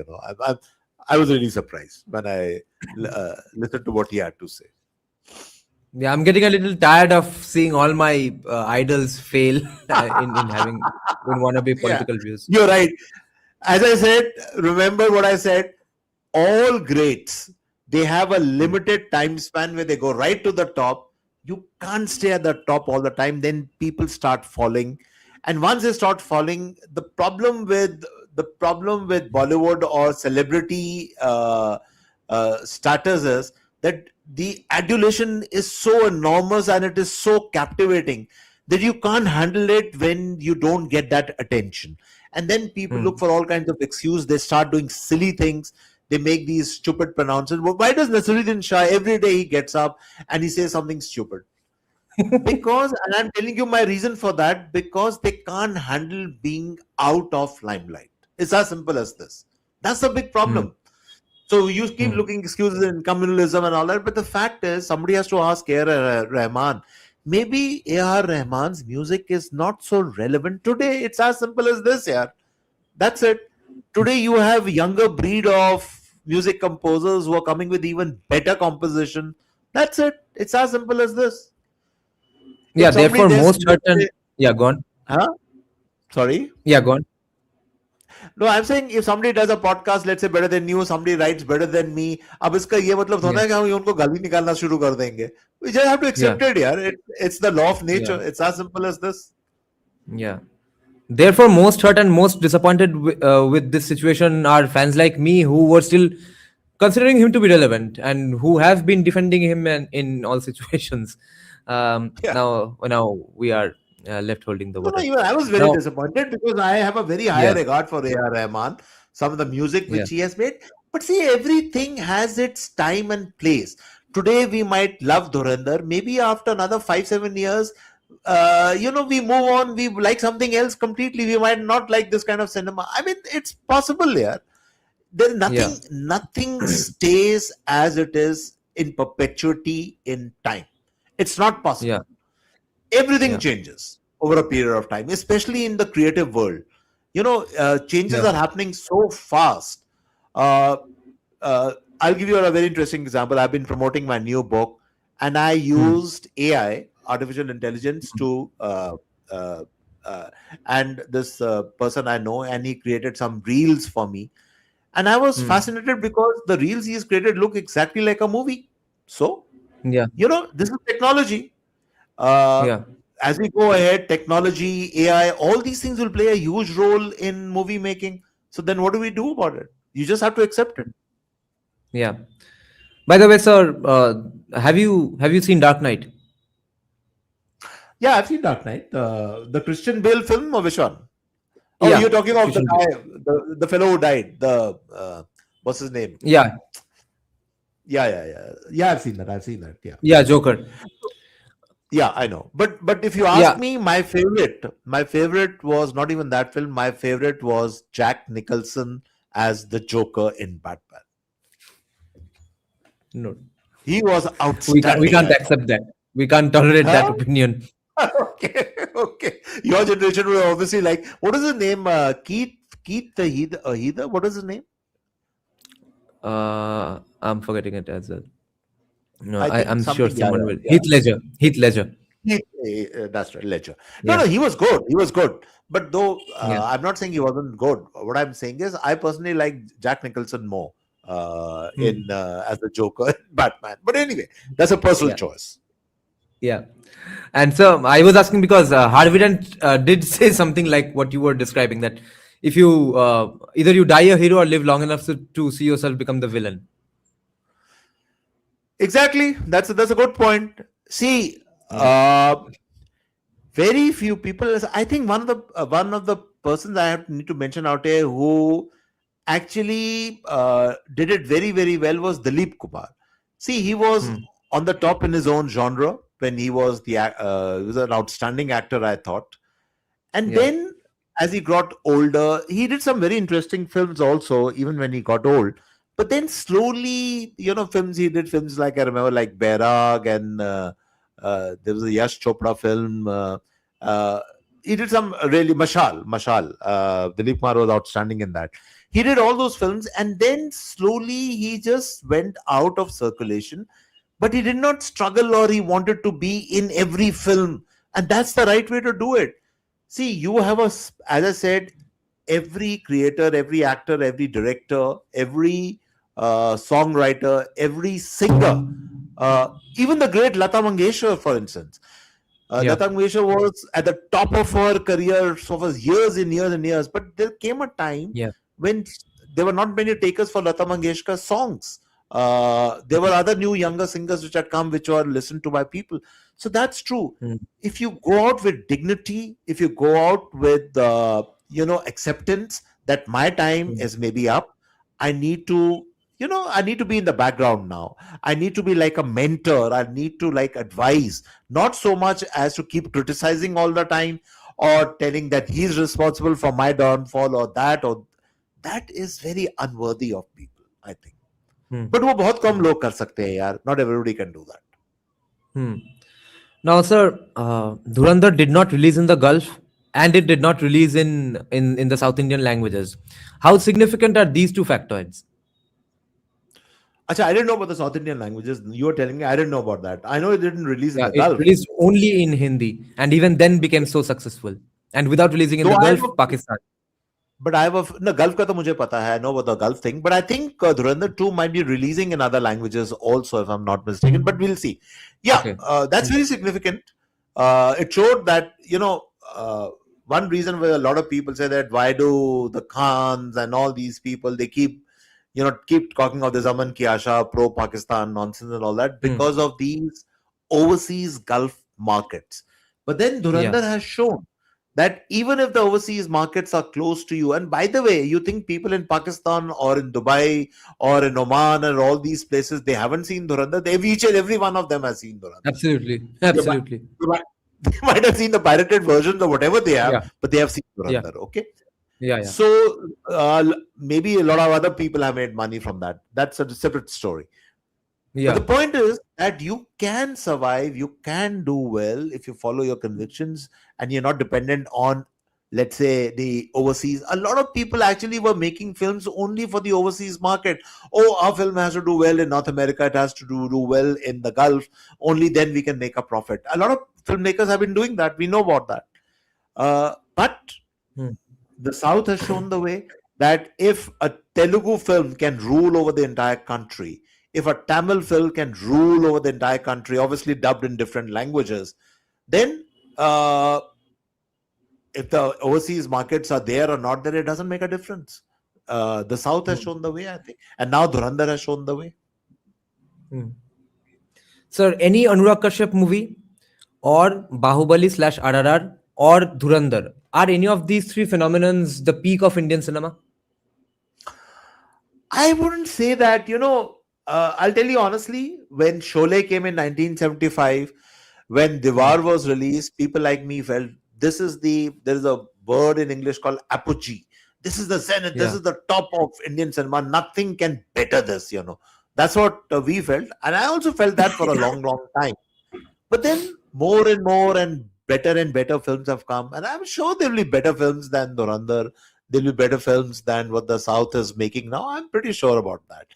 S3: I was really surprised when I listened to what he had to say.
S2: Yeah, I'm getting a little tired of seeing all my idols fail in wannabe
S3: Yeah,
S2: political views.
S3: you're right. As I said, remember what I said. All greats, they have a
S2: Hmm.
S3: limited time span where they go right to the top. You can't stay at the top all the time. Then people start falling, and once they start falling, the problem with Bollywood or celebrity status is that the adulation is so enormous and it is so captivating that you can't handle it when you don't get that attention. And then people look
S2: Hmm.
S3: for all kinds of excuse. They start doing silly things. They make these stupid pronouncements. Well, why does Nasiruddin Shah every day he gets up and he says something stupid? Because, and I'm telling you my reason for that, because they can't handle being out of limelight. It's as simple as this. That's the big
S2: Hmm.
S3: problem. So you keep
S2: Hmm.
S3: looking excuses in communalism and all that, but the fact is, somebody has to ask A.R. Rahman. Maybe A.R. Rahman's music is not so relevant today. It's as simple as this, yeah. That's it. Today you have younger breed of music composers who are coming with even better composition. That's it. It's as simple as this.
S2: Yeah,
S3: If somebody
S2: therefore,
S3: does,
S2: most
S3: let's
S2: certain.
S3: say,
S2: Yeah, go on.
S3: huh? Sorry.
S2: Yeah, go on.
S3: No, I'm saying if somebody does a podcast, let's say better than you, somebody writes better than me, अब इसका ये मतलब थोड़ा
S2: Yeah,
S3: है कि हम ये उनको गाली निकालना शुरू कर देंगे. We just have to
S2: yeah,
S3: accept it, यार. It's the law of
S2: yeah,
S3: nature. It's as simple as this.
S2: yeah. Therefore, most hurt and most disappointed with this situation are fans like me who were still considering him to be relevant and who have been defending him in all situations.
S3: Yeah.
S2: Now we are left holding the
S3: No, no,
S2: water.
S3: even I was very
S2: Now,
S3: disappointed because I have a very high
S2: yeah,
S3: regard for A.R. Rahman, some of the music
S2: yeah,
S3: which he has made. But see, everything has its time and place. Today we might love Dhurandhar. Maybe after another 5, 7 years, we move on. We like something else completely. We might not like this kind of cinema. I mean, it's possible. Yeah, there's
S2: yeah,
S3: nothing stays as it is in perpetuity in time. It's not
S2: yeah,
S3: possible. Everything
S2: yeah,
S3: changes over a period of time, especially in the creative world. Changes
S2: yeah.
S3: are happening so fast. uh, I'll give you a very interesting example. I've been promoting my new book, and I
S2: Hmm.
S3: used AI, artificial intelligence, to uh, uh, and this person I know, and he created some reels for me, and I was
S2: Hmm.
S3: fascinated because the reels he's created look exactly like a movie. So
S2: Yeah,
S3: this is technology. uh,
S2: yeah,
S3: as we go ahead, technology, AI, all these things will play a huge role in movie making. So then what do we do about it? You just have to accept it.
S2: yeah. By the way, sir, have you seen Dark Knight?
S3: Yeah, I've seen Dark Knight. The Christian Bale film, or which one? Oh, you're
S2: Yeah,
S3: talking of the
S2: Christian Bale.
S3: guy, the fellow who died. What's his name?
S2: Yeah,
S3: Yeah, yeah, yeah. Yeah, I've seen that. I've seen that. Yeah.
S2: yeah, Joker.
S3: Yeah, I know. But if you ask
S2: Yeah.
S3: me, my favorite was not even that film. My favorite was Jack Nicholson as the Joker in Batman.
S2: No,
S3: He was
S2: we
S3: outstanding,
S2: can't
S3: I thought.
S2: accept that. We can't tolerate that
S3: Huh?
S2: opinion.
S3: Okay, okay. Your generation will obviously like, what is his name? Keith the Heather. What is his name?
S2: I'm forgetting it as well. No,
S3: I think
S2: I'm sure
S3: something. Yeah,
S2: someone
S3: yeah,
S2: will.
S3: yeah.
S2: Heath Ledger. Heath Ledger.
S3: That's right, Ledger. No,
S2: Yeah,
S3: no, he was good. He was good. But though
S2: yeah.
S3: I'm not saying he wasn't good. What I'm saying is, I personally like Jack Nicholson more in
S2: Hmm.
S3: as the Joker in Batman. But anyway, that's a personal
S2: Yeah,
S3: choice.
S2: yeah. And so I was asking because Harvey Dent did say something like what you were describing, that if you either you die a hero or live long enough to see yourself become the villain.
S3: Exactly. That's a good point. See,
S2: Yeah.
S3: very few people. I think one of the persons I have need to mention out here who actually did it very very well was Dilip Kumar. See, he was
S2: Hmm.
S3: on the top in his own genre when he was an outstanding actor, I thought. And
S2: Yeah.
S3: then as he got older, he did some very interesting films also, even when he got old. But then slowly, films he did, films like, I remember, like Bairag, and there was a Yash Chopra film. Uh, he did some really Mashal. Dilip Kumar was outstanding in that. He did all those films, and then slowly he just went out of circulation. But he did not struggle, or he wanted to be in every film, and that's the right way to do it. See, you have as I said, every creator, every actor, every director, every songwriter, every singer, even the great Lata Mangeshkar, for instance.
S2: Yeah.
S3: Lata Mangeshkar was at the top of her career for years and years and years. But there came a time
S2: Yeah.
S3: when there were not many takers for Lata Mangeshkar's songs. There were other new younger singers which had come, which were listened to by people. So that's true.
S2: Hmm.
S3: If you go out with dignity, if you go out with acceptance that my time
S2: Hmm.
S3: is maybe up, I need to I need to be in the background now. I need to be like a mentor. I need to like advise, not so much as to keep criticizing all the time or telling that he's responsible for my downfall or that is very unworthy of people, I think. But वो बहुत कम लोग कर सकते हैं यार. Not everybody can do that.
S2: Now, sir, Dhurandhar did not release in the Gulf, and it did not release in the South Indian languages. How significant are these two factoids?
S3: Achha, I didn't know about the South Indian languages. You were telling me, I didn't know about that. I know it didn't release in the
S2: It
S3: Gulf.
S2: released only in Hindi, and even then became so successful. And without releasing in the Gulf, Pakistan.
S3: But I have no Gulf ka to mujhe pata hai. I know about the Gulf thing. But I think Dhurandhar 2 might be releasing in other languages also, if I'm not mistaken. But we'll see. Yeah,
S2: Okay.
S3: That's very significant. It showed that, one reason why a lot of people say that why do the Khans and all these people, they keep talking of this Aman Ki Asha, pro-Pakistan nonsense and all that because of these overseas Gulf markets. But then Dhurandhar has shown that even if the overseas markets are close to you, and by the way, you think people in Pakistan or in Dubai or in Oman and all these places, they haven't seen Dhurandhar. Each and every one of them has seen Dhurandhar.
S2: Absolutely.
S3: They might have seen the pirated versions or whatever they have, but they have seen Dhurandhar. Okay.
S2: Yeah.
S3: So maybe a lot of other people have made money from that. That's a separate story. But the point is that you can survive, you can do well if you follow your convictions and you're not dependent on, let's say, the overseas. A lot of people actually were making films only for the overseas market. Oh, our film has to do well in North America, it has to do well in the Gulf. Only then we can make a profit. A lot of filmmakers have been doing that. We know about that. But the South has shown the way that if a Telugu film can rule over the entire country, if a Tamil film can rule over the entire country, obviously dubbed in different languages, then if the overseas markets are there or not there, it doesn't make a difference. The South has shown the way, I think. And now Dhurandhar has shown the way.
S2: Sir, any Anurag Kashyap movie or Bahubali / RRR or Dhurandhar, are any of these three phenomenons the peak of Indian cinema?
S3: I wouldn't say that, I'll tell you honestly, when Sholay came in 1975, when Diwar was released, people like me felt there is a word in English called apogee. This is the zenith, this is the top of Indian cinema. Nothing can better this, That's what we felt. And I also felt that for a long, long time. But then more and more and better films have come. And I'm sure there will be better films than Dhurandhar. There will be better films than what the South is making now. I'm pretty sure about that.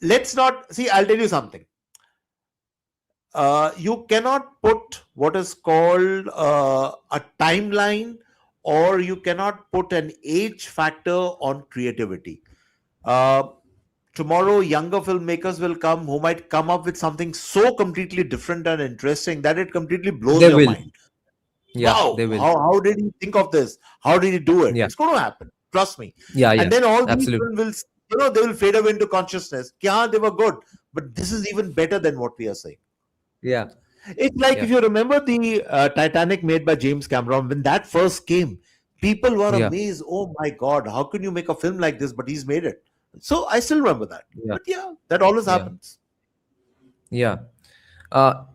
S3: Let's not see. I'll tell you something. You cannot put what is called a timeline, or you cannot put an age factor on creativity. Tomorrow, younger filmmakers will come who might come up with something so completely different and interesting that it completely blows your mind.
S2: Yeah,
S3: wow,
S2: they will.
S3: How did he think of this? How did he do it? It's going to happen. Trust me. And then all these people will, they will fade away into consciousness. Yeah, they were good, but this is even better than what we are saying.
S2: Yeah.
S3: It's like if you remember the Titanic made by James Cameron, when that first came, people were amazed. Oh my God, how can you make a film like this? But he's made it. So I still remember that. But that always happens.
S2: Yeah.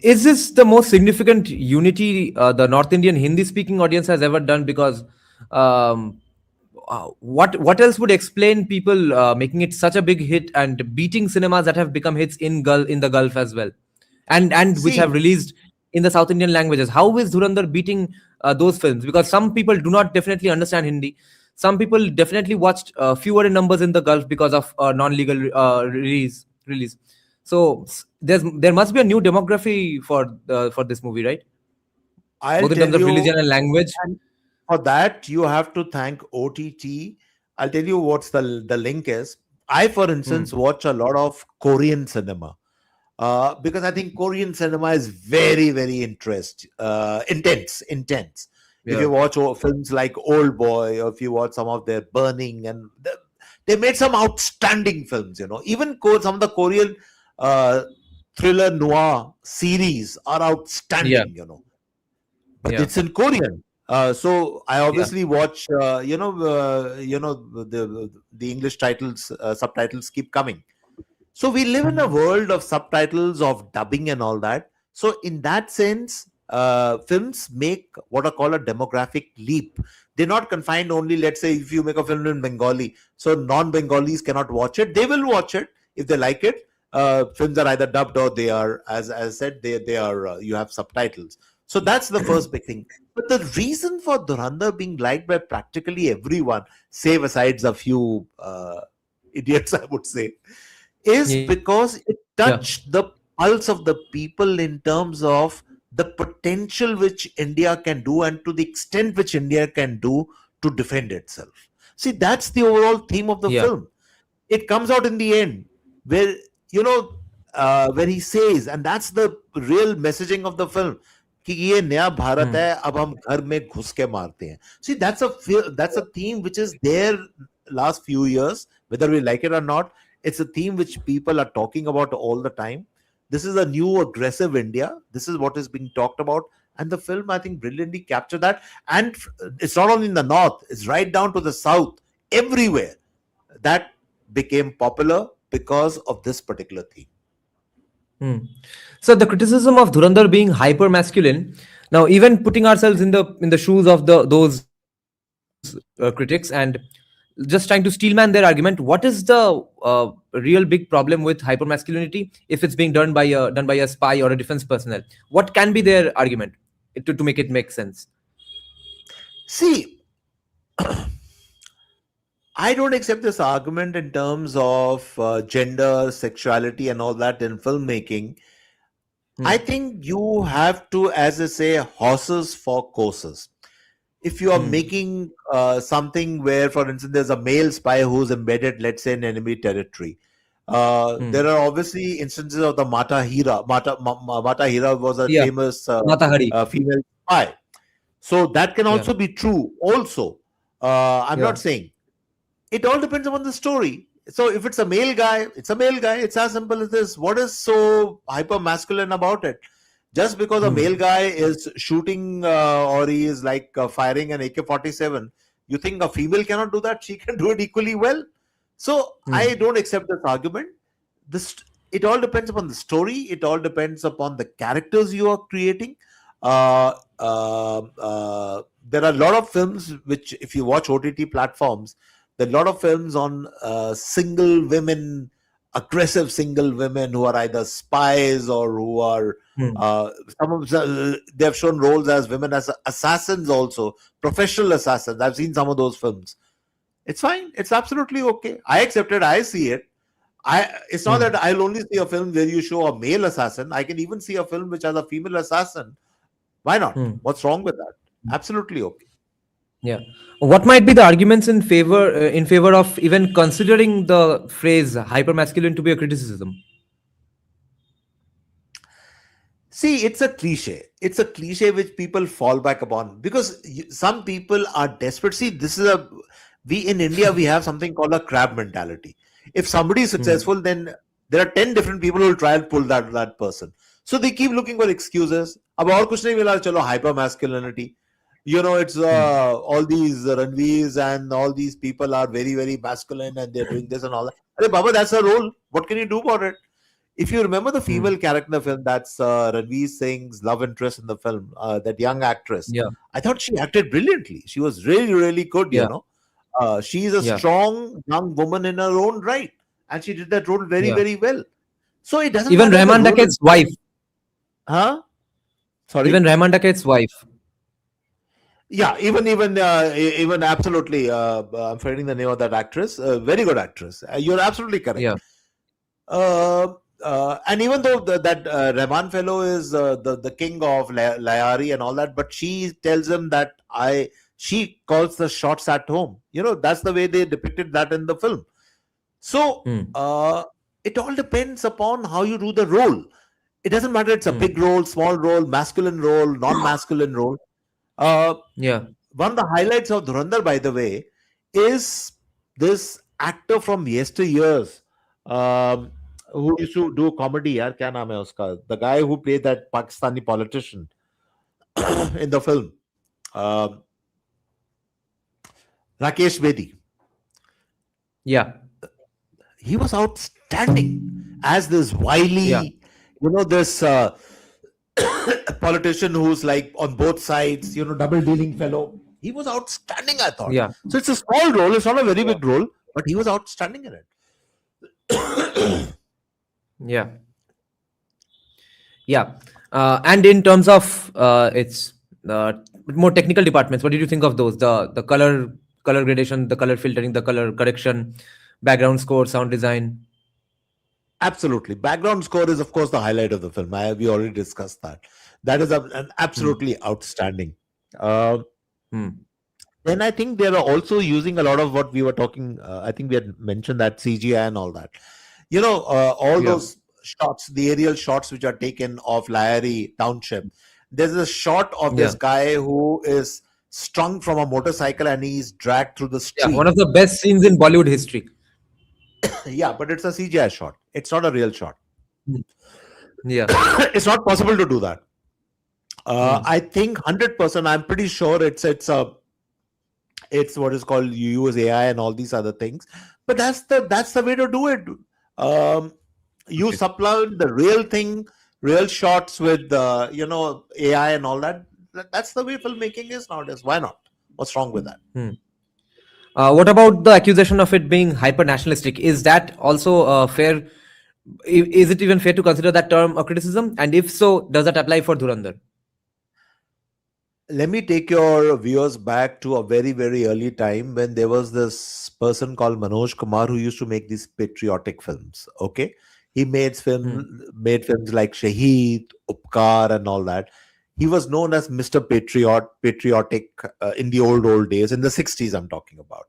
S2: Is this the most significant unity the North Indian Hindi-speaking audience has ever done? Because what else would explain people making it such a big hit and beating cinemas that have become hits in the Gulf as well, and which have released in the South Indian languages? How is Dhurandhar beating those films? Because some people do not definitely understand Hindi. Some people definitely watched fewer in numbers in the Gulf because of non-legal release. So there must be a new demography for this movie, right? Both in terms of religion and language.
S3: And for that, you have to thank OTT. I'll tell you what's the link is. I, for instance, watch a lot of Korean cinema because I think Korean cinema is very, very intense. If you watch films like Old Boy, or if you watch some of their Burning, and they made some outstanding films, Even some of the Korean thriller noir series are outstanding, But it's in Korean. So I
S2: Yeah.
S3: obviously watch, the English titles, subtitles keep coming. So we live in a world of subtitles, of dubbing, and all that. So in that sense, films make what I call a demographic leap. They're not confined only. Let's say if you make a film in Bengali, so non-Bengalis cannot watch it. They will watch it if they like it. Films are either dubbed or they are, as I said, they are. You have subtitles. So that's the first big thing. But the reason for Dhurandhar being liked by practically everyone, save asides a few idiots, I would say, is because
S2: Yeah.
S3: it touched the pulse of the people in terms of the potential which India can do and to the extent which India can do to defend itself. See, that's the overall theme of the
S2: Yeah.
S3: film. It comes out in the end where, you know, where he says, and that's the real messaging of the film, कि ये नया भारत है, अब हम घर में घुस के मारते हैं. See, that's a theme which is there last few years, whether we like it or not. It's a theme which people are talking about all the time. This is a new aggressive India. This is what is being talked about. And the film, I think, brilliantly captured that. And it's not only in the north, it's right down to the south, everywhere. That became popular because of this particular theme.
S2: So the criticism of Dhurandhar being hyper masculine. Now, even putting ourselves in the shoes of those critics and just trying to steelman their argument, what is the real big problem with hyper masculinity if it's being done by a spy or a defense personnel? What can be their argument to make it make sense?
S3: See, I don't accept this argument in terms of gender, sexuality, and all that in filmmaking. I think you have to, as I say, horses for courses. If you are making something where, for instance, there's a male spy who's embedded, let's say, in enemy territory, there are obviously instances of the Mata Hira. Mata Hira was a
S2: Yeah,
S3: famous
S2: Mata Hari.
S3: female spy. So that can
S2: Yeah,
S3: also be true. Also, I'm
S2: yeah,
S3: not saying. It all depends upon the story. So if it's a male guy, it's a male guy. It's as simple as this. What is so hyper masculine about it? Just because a male guy is shooting or he is like firing an AK-47, you think a female cannot do that? She can do it equally well. So I don't accept this argument. It all depends upon the story. It all depends upon the characters you are creating. There are a lot of films which, if you watch OTT platforms, there are a lot of films on single women, aggressive single women who are either spies or who are some of they have shown roles as women as assassins, also professional assassins. I've seen some of those films. It's fine. It's absolutely okay. I accept it. I see it. It's not that I'll only see a film where you show a male assassin. I can even see a film which has a female assassin. Why not? What's wrong with that? Absolutely okay.
S2: Yeah. What might be the arguments in favor of even considering the phrase hypermasculine to be a criticism?
S3: See, it's a cliche. It's a cliche which people fall back upon because some people are desperate. See, we in India, we have something called a crab mentality. If somebody is successful, then there are 10 different people who will try and pull that person. So they keep looking for excuses. अब और कुछ नहीं मिला, चलो hyper masculinity. You know, it's all these Ranveers and all these people are very, very masculine and they're doing this and all that. Arey Baba, that's a role. What can you do about it? If you remember the female character in the film, that's Ranveer Singh's love interest in the film, that young actress.
S2: Yeah.
S3: I thought she acted brilliantly. She was really, really good,
S2: Yeah.
S3: you know. She's a strong young woman in her own right. And she did that role very, very well. So it doesn't
S2: Even
S3: matter.
S2: Rahman Daket's wife.
S3: Huh? Sorry?
S2: Even Rahman Daket's wife.
S3: Yeah, even absolutely. I'm forgetting the name of that actress. Very good actress. You're absolutely correct.
S2: Yeah.
S3: And even though that Rahman fellow is the king of Layari and all that, but she tells him that she calls the shots at home. You know, that's the way they depicted that in the film. So it all depends upon how you do the role. It doesn't matter. It's a big role, small role, masculine role, non-masculine role. One of the highlights of Dhurandhar, by the way, is this actor from yesteryears who used to do comedy. Yaar, kya naam hai uska? The guy who played that Pakistani politician in the film. Um, Rakesh Bedi.
S2: Yeah.
S3: He was outstanding as this
S2: Yeah.
S3: wily, this politician who's like on both sides, double dealing fellow. He was outstanding, I thought.
S2: Yeah.
S3: So it's a small role, it's not a very
S2: Yeah.
S3: big role, but he was outstanding in it.
S2: Yeah. Yeah. And in terms of its more technical departments, what did you think of those? The color gradation, the color filtering, the color correction, background score, sound design.
S3: Absolutely. Background score is, of course, the highlight of the film. We already discussed that. That is an absolutely outstanding.
S2: Hmm.
S3: Then I think they are also using a lot of what we were talking. I think we had mentioned that CGI and all that. All
S2: Yeah.
S3: those shots, the aerial shots which are taken of Lahiri Township. There's a shot of this
S2: Yeah.
S3: guy who is strung from a motorcycle and he's dragged through the
S2: Yeah.
S3: street.
S2: One of the best scenes in Bollywood history.
S3: Yeah, but it's a CGI shot. It's not a real shot.
S2: Hmm. Yeah.
S3: It's not possible to do that.
S2: Hmm.
S3: I think 100%. I'm pretty sure it's what is called, you use AI and all these other things. But that's the way to do it. You
S2: Okay.
S3: supplant the real thing, real shots with AI and all that. That's the way filmmaking is nowadays. Why not? What's wrong with that?
S2: Hmm. What about the accusation of it being hyper nationalistic? Is that also fair? Is it even fair to consider that term a criticism? And if so, does that apply for Dhurandhar?
S3: Let me take your viewers back to a very, very early time when there was this person called Manoj Kumar who used to make these patriotic films. Okay, he made films like Shaheed, Upkar, and all that. He was known as Mr. Patriotic in the old days, in the 60s. I'm talking about.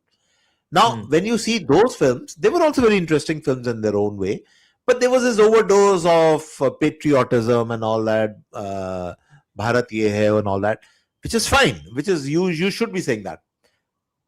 S3: Now, when you see those films, they were also very interesting films in their own way. But there was this overdose of patriotism and all that, Bharat Ye Hai and all that, which is fine, which is, you should be saying that.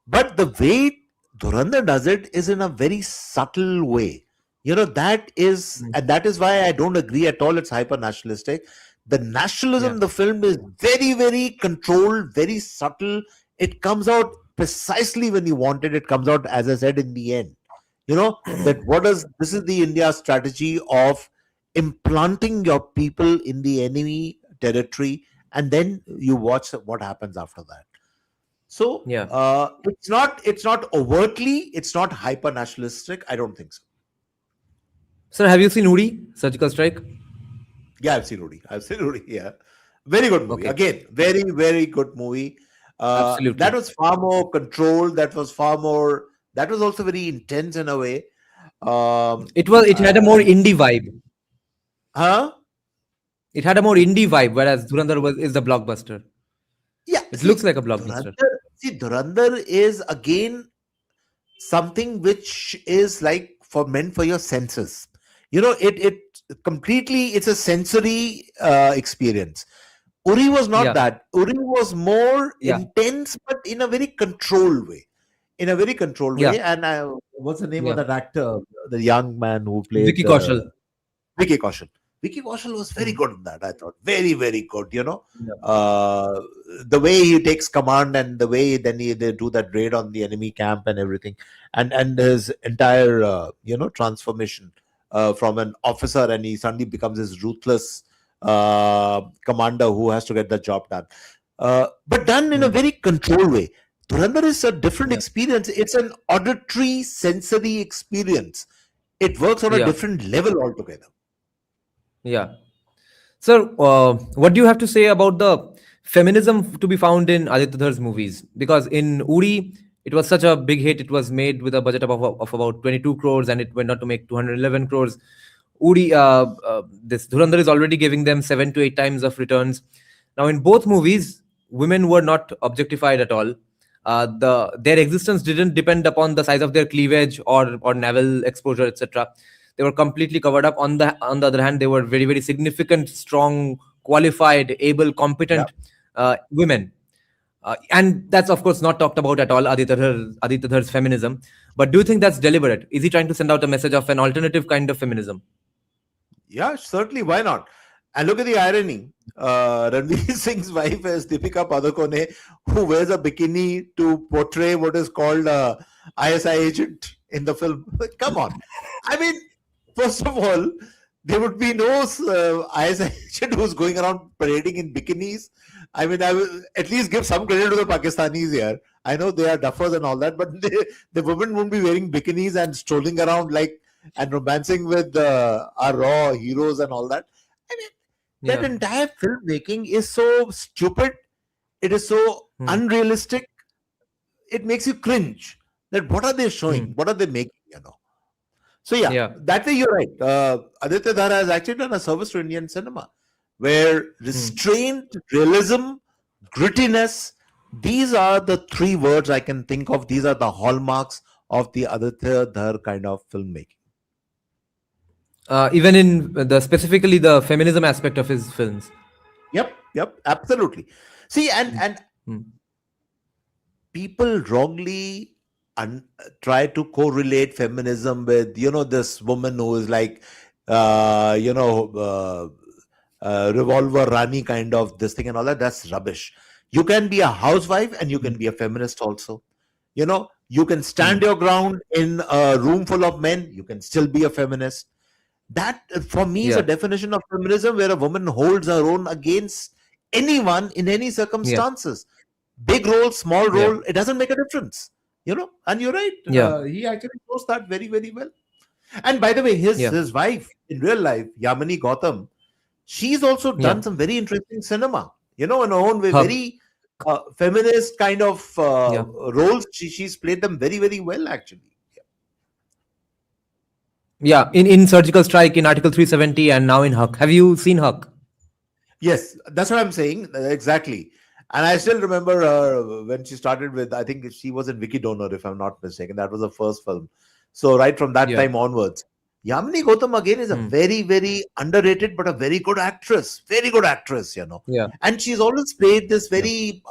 S3: But the way Dhurandhar does it is in a very subtle way. That is, and that is why I don't agree at all it's hyper nationalistic. The nationalism in the film is very, very controlled, very subtle. It comes out precisely when you want it. It comes out, as I said, in the end. This is the India strategy of implanting your people in the enemy territory, and then you watch what happens after that. So it's not overtly, it's not hyper nationalistic. I don't think so.
S2: Sir, have you seen Uri, Surgical Strike?
S3: Yeah, I've seen Uri. Yeah, very good movie.
S2: Okay.
S3: Again, very, very good movie.
S2: Absolutely.
S3: That was far more controlled. That was also very intense in a way.
S2: It had a more indie vibe.
S3: Huh?
S2: It had a more indie vibe, whereas Dhurandhar is the blockbuster.
S3: Yeah,
S2: it looks like a blockbuster.
S3: Dhurandhar is again something which is like meant for your senses. It completely, it's a sensory experience. Uri was not that. Uri was more intense, but in a very controlled way. And what's the name of that actor, the young man who played
S2: Vicky Kaushal?
S3: Vicky Kaushal. Vicky Kaushal was very good in that, I thought. Very, very good, the way he takes command and the way then they do that raid on the enemy camp and everything. And his entire, transformation from an officer, and he suddenly becomes this ruthless commander who has to get the job done. But done in a very controlled way. Dhurandhar is a different experience. It's an auditory, sensory experience. It works on a different level altogether.
S2: Yeah. Sir, what do you have to say about the feminism to be found in Aditya Dhar's movies? Because in Uri, it was such a big hit. It was made with a budget of about 22 crores and it went on to make 211 crores. Uri, this Dhurandhar is already giving them 7 to 8 times of returns. Now, in both movies, women were not objectified at all. Their existence didn't depend upon the size of their cleavage or naval exposure, etc. They were completely covered up. On the other hand, they were very, very significant, strong, qualified, able, competent women. And that's, of course, not talked about at all, Aditya Dhar's feminism. But do you think that's deliberate? Is he trying to send out a message of an alternative kind of feminism?
S3: Yeah, certainly. Why not? And look at the irony. Ranveer Singh's wife is Deepika Padukone, who wears a bikini to portray what is called a ISI agent in the film. Come on. I mean, first of all, there would be no ISI agent who's going around parading in bikinis. I mean, I will at least give some credit to the Pakistanis here. I know they are duffers and all that, but the women won't be wearing bikinis and strolling around like and romancing with our raw heroes and all that. I mean, that
S2: Yeah.
S3: entire filmmaking is so stupid. It is so unrealistic. It makes you cringe. That what are they showing? What are they making? So yeah,
S2: Yeah.
S3: that way you're right. Aditya Dhara has actually done a service to Indian cinema, where restraint, realism, grittiness. These are the three words I can think of. These are the hallmarks of the Aditya Dhar kind of filmmaking.
S2: Even in specifically the feminism aspect of his films.
S3: Yep, absolutely. See, and people wrongly try to correlate feminism with this woman who is like revolver Rani kind of this thing and all that. That's rubbish. You can be a housewife and you can be a feminist also. You can stand your ground in a room full of men. You can still be a feminist. That for me is a definition of feminism, where a woman holds her own against anyone in any circumstances. Big role, small role, it doesn't make a difference. And you're right. He actually knows that very, very well. And by the way, his wife in real life, Yamini Gautam, she's also done some very interesting cinema. In her own way, very feminist kind of roles. She's played them very, very well, actually.
S2: Yeah, in Surgical Strike, in Article 370, and now in Huck. Have you seen Huck?
S3: Yes, that's what I'm saying. Exactly. And I still remember her when she started with, I think she was in Vicky Donor, if I'm not mistaken. That was her first film. So right from that time onwards. Yamini Gautam again is a very, very underrated, but a very good actress. Very good actress,
S2: Yeah.
S3: And she's always played this very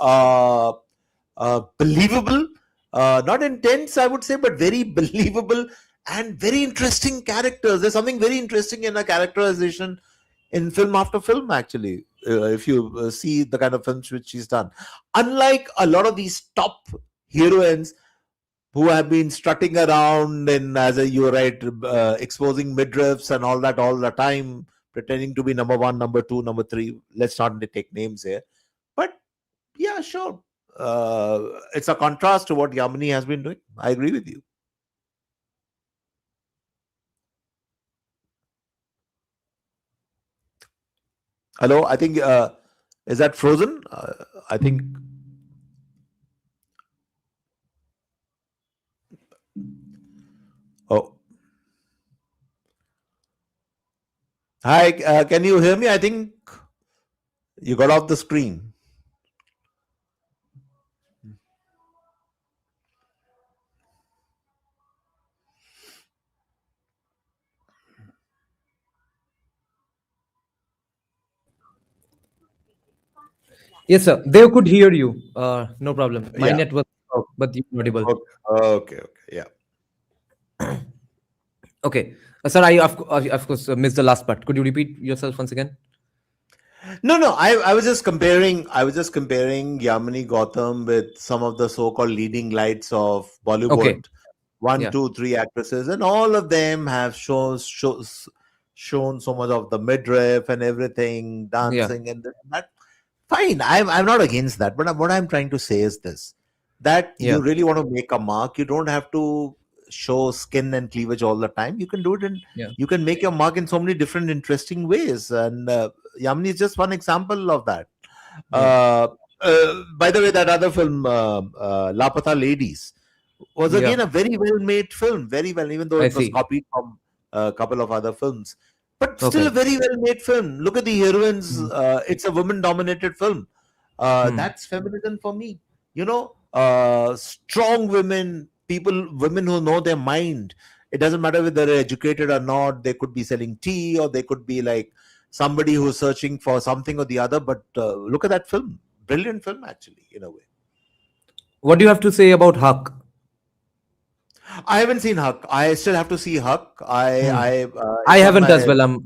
S3: believable, not intense, I would say, but very believable and very interesting characters. There's something very interesting in her characterization in film after film, actually, if you see the kind of films which she's done. Unlike a lot of these top heroines who have been strutting around and, you're right, exposing midriffs and all that all the time, pretending to be number one, number two, number three. Let's not take names here. But yeah, sure. It's a contrast to what Yamini has been doing. I agree with you. Hello, I think, is that frozen? I think. Oh. Hi, can you hear me? I think you got off the screen.
S2: Yes, sir. They could hear you. No problem. My network, but you're audible.
S3: Okay. Yeah.
S2: Okay. Sir, I of course missed the last part. Could you repeat yourself once again?
S3: No. I was just comparing Yamini Gautam with some of the so-called leading lights of Bollywood.
S2: Okay.
S3: 1, 2, 3 actresses, and all of them have shown so much of the midriff and everything, dancing and that. Fine, I'm not against that, but what I'm trying to say is this: that you really want to make a mark, you don't have to show skin and cleavage all the time. You can do it, and you can make your mark in so many different, interesting ways. And Yamini is just one example of that. By the way, that other film, Lapata Ladies, was again a very well-made film, very well, even though it was copied from a couple of other films. But still a very well-made film. Look at the heroines. It's a woman-dominated film. That's feminism for me. Strong women, women who know their mind. It doesn't matter whether they're educated or not. They could be selling tea, or they could be like somebody who's searching for something or the other. But look at that film. Brilliant film, actually, in a way.
S2: What do you have to say about Huck?
S3: I haven't seen Huck. I still have to see Huck. I
S2: haven't as well.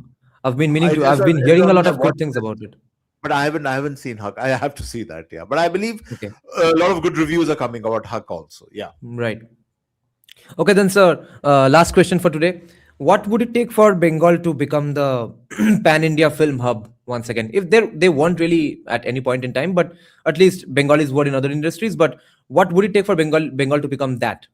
S2: I've been meaning
S3: I
S2: to.
S3: just
S2: I've been
S3: I
S2: hearing a
S3: don't
S2: lot
S3: have
S2: of good
S3: watched
S2: things
S3: it,
S2: about it.
S3: but I haven't seen Huck. I have to see that. Yeah, but I believe
S2: Okay,
S3: a lot of good reviews are coming about Huck also. Yeah.
S2: right. Okay, then, sir. Last question for today. What would it take for Bengal to become the pan-India film hub once again? If they weren't really at any point in time, but at least Bengalis were in other industries. But what would it take for Bengal to become that?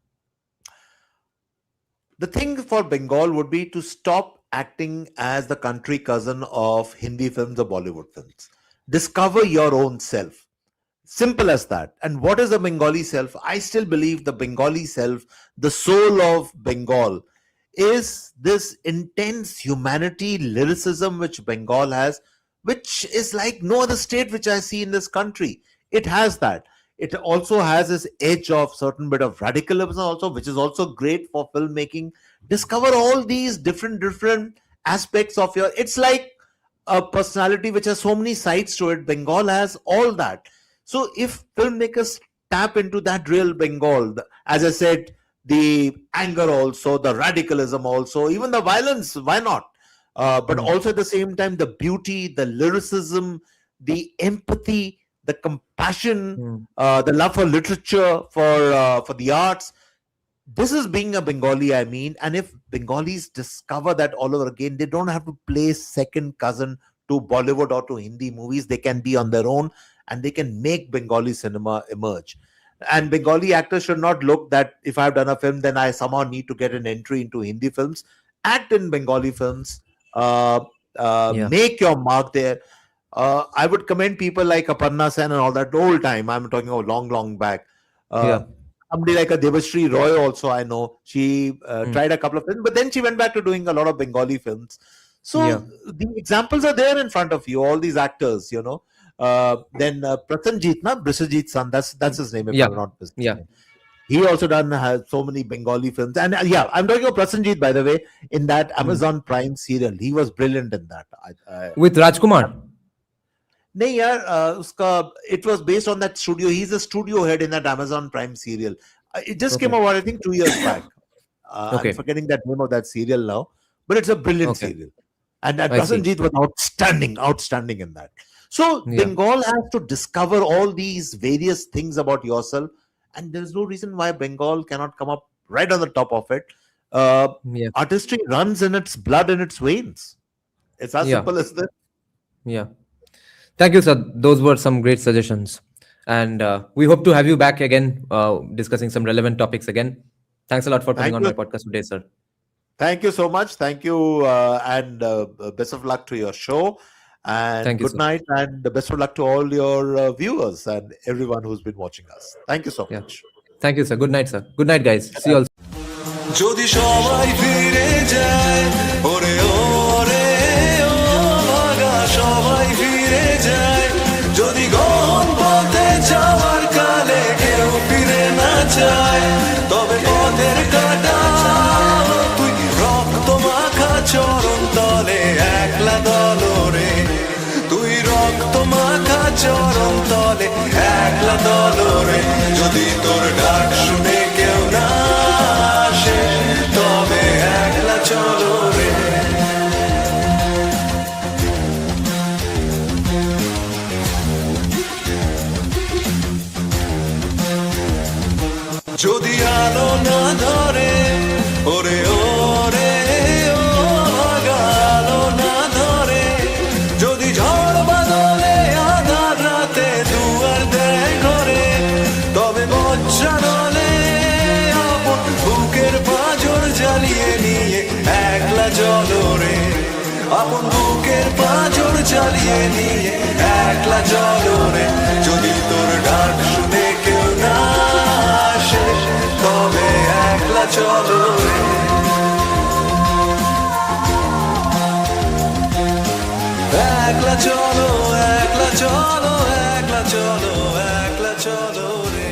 S3: The thing for Bengal would be to stop acting as the country cousin of Hindi films or Bollywood films. Discover your own self. Simple as that. And what is the Bengali self? I still believe the Bengali self, the soul of Bengal, is this intense humanity, lyricism which Bengal has, which is like no other state which I see in this country. It has that. It also has this edge of certain bit of radicalism also, which is also great for filmmaking. Discover all these different aspects of your. It's like a personality which has so many sides to it. Bengal has all that. So if filmmakers tap into that real Bengal, as I said, the anger also, the radicalism also, even the violence, why not? But also at the same time, the beauty, the lyricism, the empathy, the compassion, the love for literature, for the arts. This is being a Bengali, I mean. And if Bengalis discover that all over again, they don't have to play second cousin to Bollywood or to Hindi movies. They can be on their own and they can make Bengali cinema emerge. And Bengali actors should not look that if I've done a film, then I somehow need to get an entry into Hindi films. Act in Bengali films.
S2: Yeah,
S3: Make your mark there. I would commend people like Aparna Sen and all that old time. I'm talking about long back.
S2: yeah,
S3: Somebody like a Devashri Roy also, I know. She tried a couple of films, but then she went back to doing a lot of Bengali films. So
S2: yeah.
S3: the examples are there in front of you, all these actors, you know. Then Prasenjit, na Brisajit's son, that's his name, if
S2: Yeah,
S3: I'm not
S2: yeah.
S3: mistaken. He also has so many Bengali films. And yeah, I'm talking about Prasenjit, by the way, in that Amazon Prime serial. He was brilliant in that.
S2: With Rajkumar.
S3: नहीं यार उसका it was based on that studio. He's a studio head in that Amazon Prime serial. It just came
S2: Okay.
S3: out, I think, 2 years back.
S2: Okay.
S3: I'm forgetting that name of that serial now, but it's a brilliant
S2: Okay.
S3: serial. And
S2: I see.
S3: Prasenjit was outstanding in that. So
S2: Yeah.
S3: Bengal has to discover all these various things about yourself, and there's no reason why Bengal cannot come up right on the top of it.
S2: Yeah.
S3: Artistry runs in its blood, in its veins. It's as
S2: Yeah.
S3: simple as that.
S2: Yeah. Thank you, sir. Those were some great suggestions. And we hope to have you back again, discussing some relevant topics again. Thanks a lot for coming
S3: Thank
S2: on
S3: you.
S2: my podcast today, sir.
S3: Thank you so much. Thank you, and best of luck to your show. And
S2: Thank you,
S3: good
S2: sir.
S3: night, and best of luck to all your viewers and everyone who's been watching us. Thank you so
S2: Yeah.
S3: much.
S2: Thank you, sir. Good night, sir. Good night, guys. See you all.
S1: যদি সবাই ফিরে যায় ওরে ওরে ও ভাগা সবাই ফিরে যায় যদি গহন পথে যাওয়ার কালে কেউ ফিরে না যায় তবে পথের কাটা তুই রক্ত মাখা চরণ তলে একলা দলরে তুই রক্ত মাখা চরণ তলে একলা দলরে যদি তোর ডাক শুনে কেউ না আসে তবে একলা চলো রে যদি আলো না ধরে ওরে ওরে ও ভাগা আলো না ধরে যদি ঝড় বাদলে আধার রাতে দুয়ার দেয় ঘরে তবে বজ্রা নলে আপন বুকের পাঁজর জ্বালিয়ে নিয়ে একলা চলো রে আপন বুকের পাঁজর জ্বালিয়ে নিয়ে একলা চলো রে যদি তোর ডাক শুনে কেউ না আসে তবে একলা চলো রে একলা চলো একলা চলো একলা চলো একলা চলো রে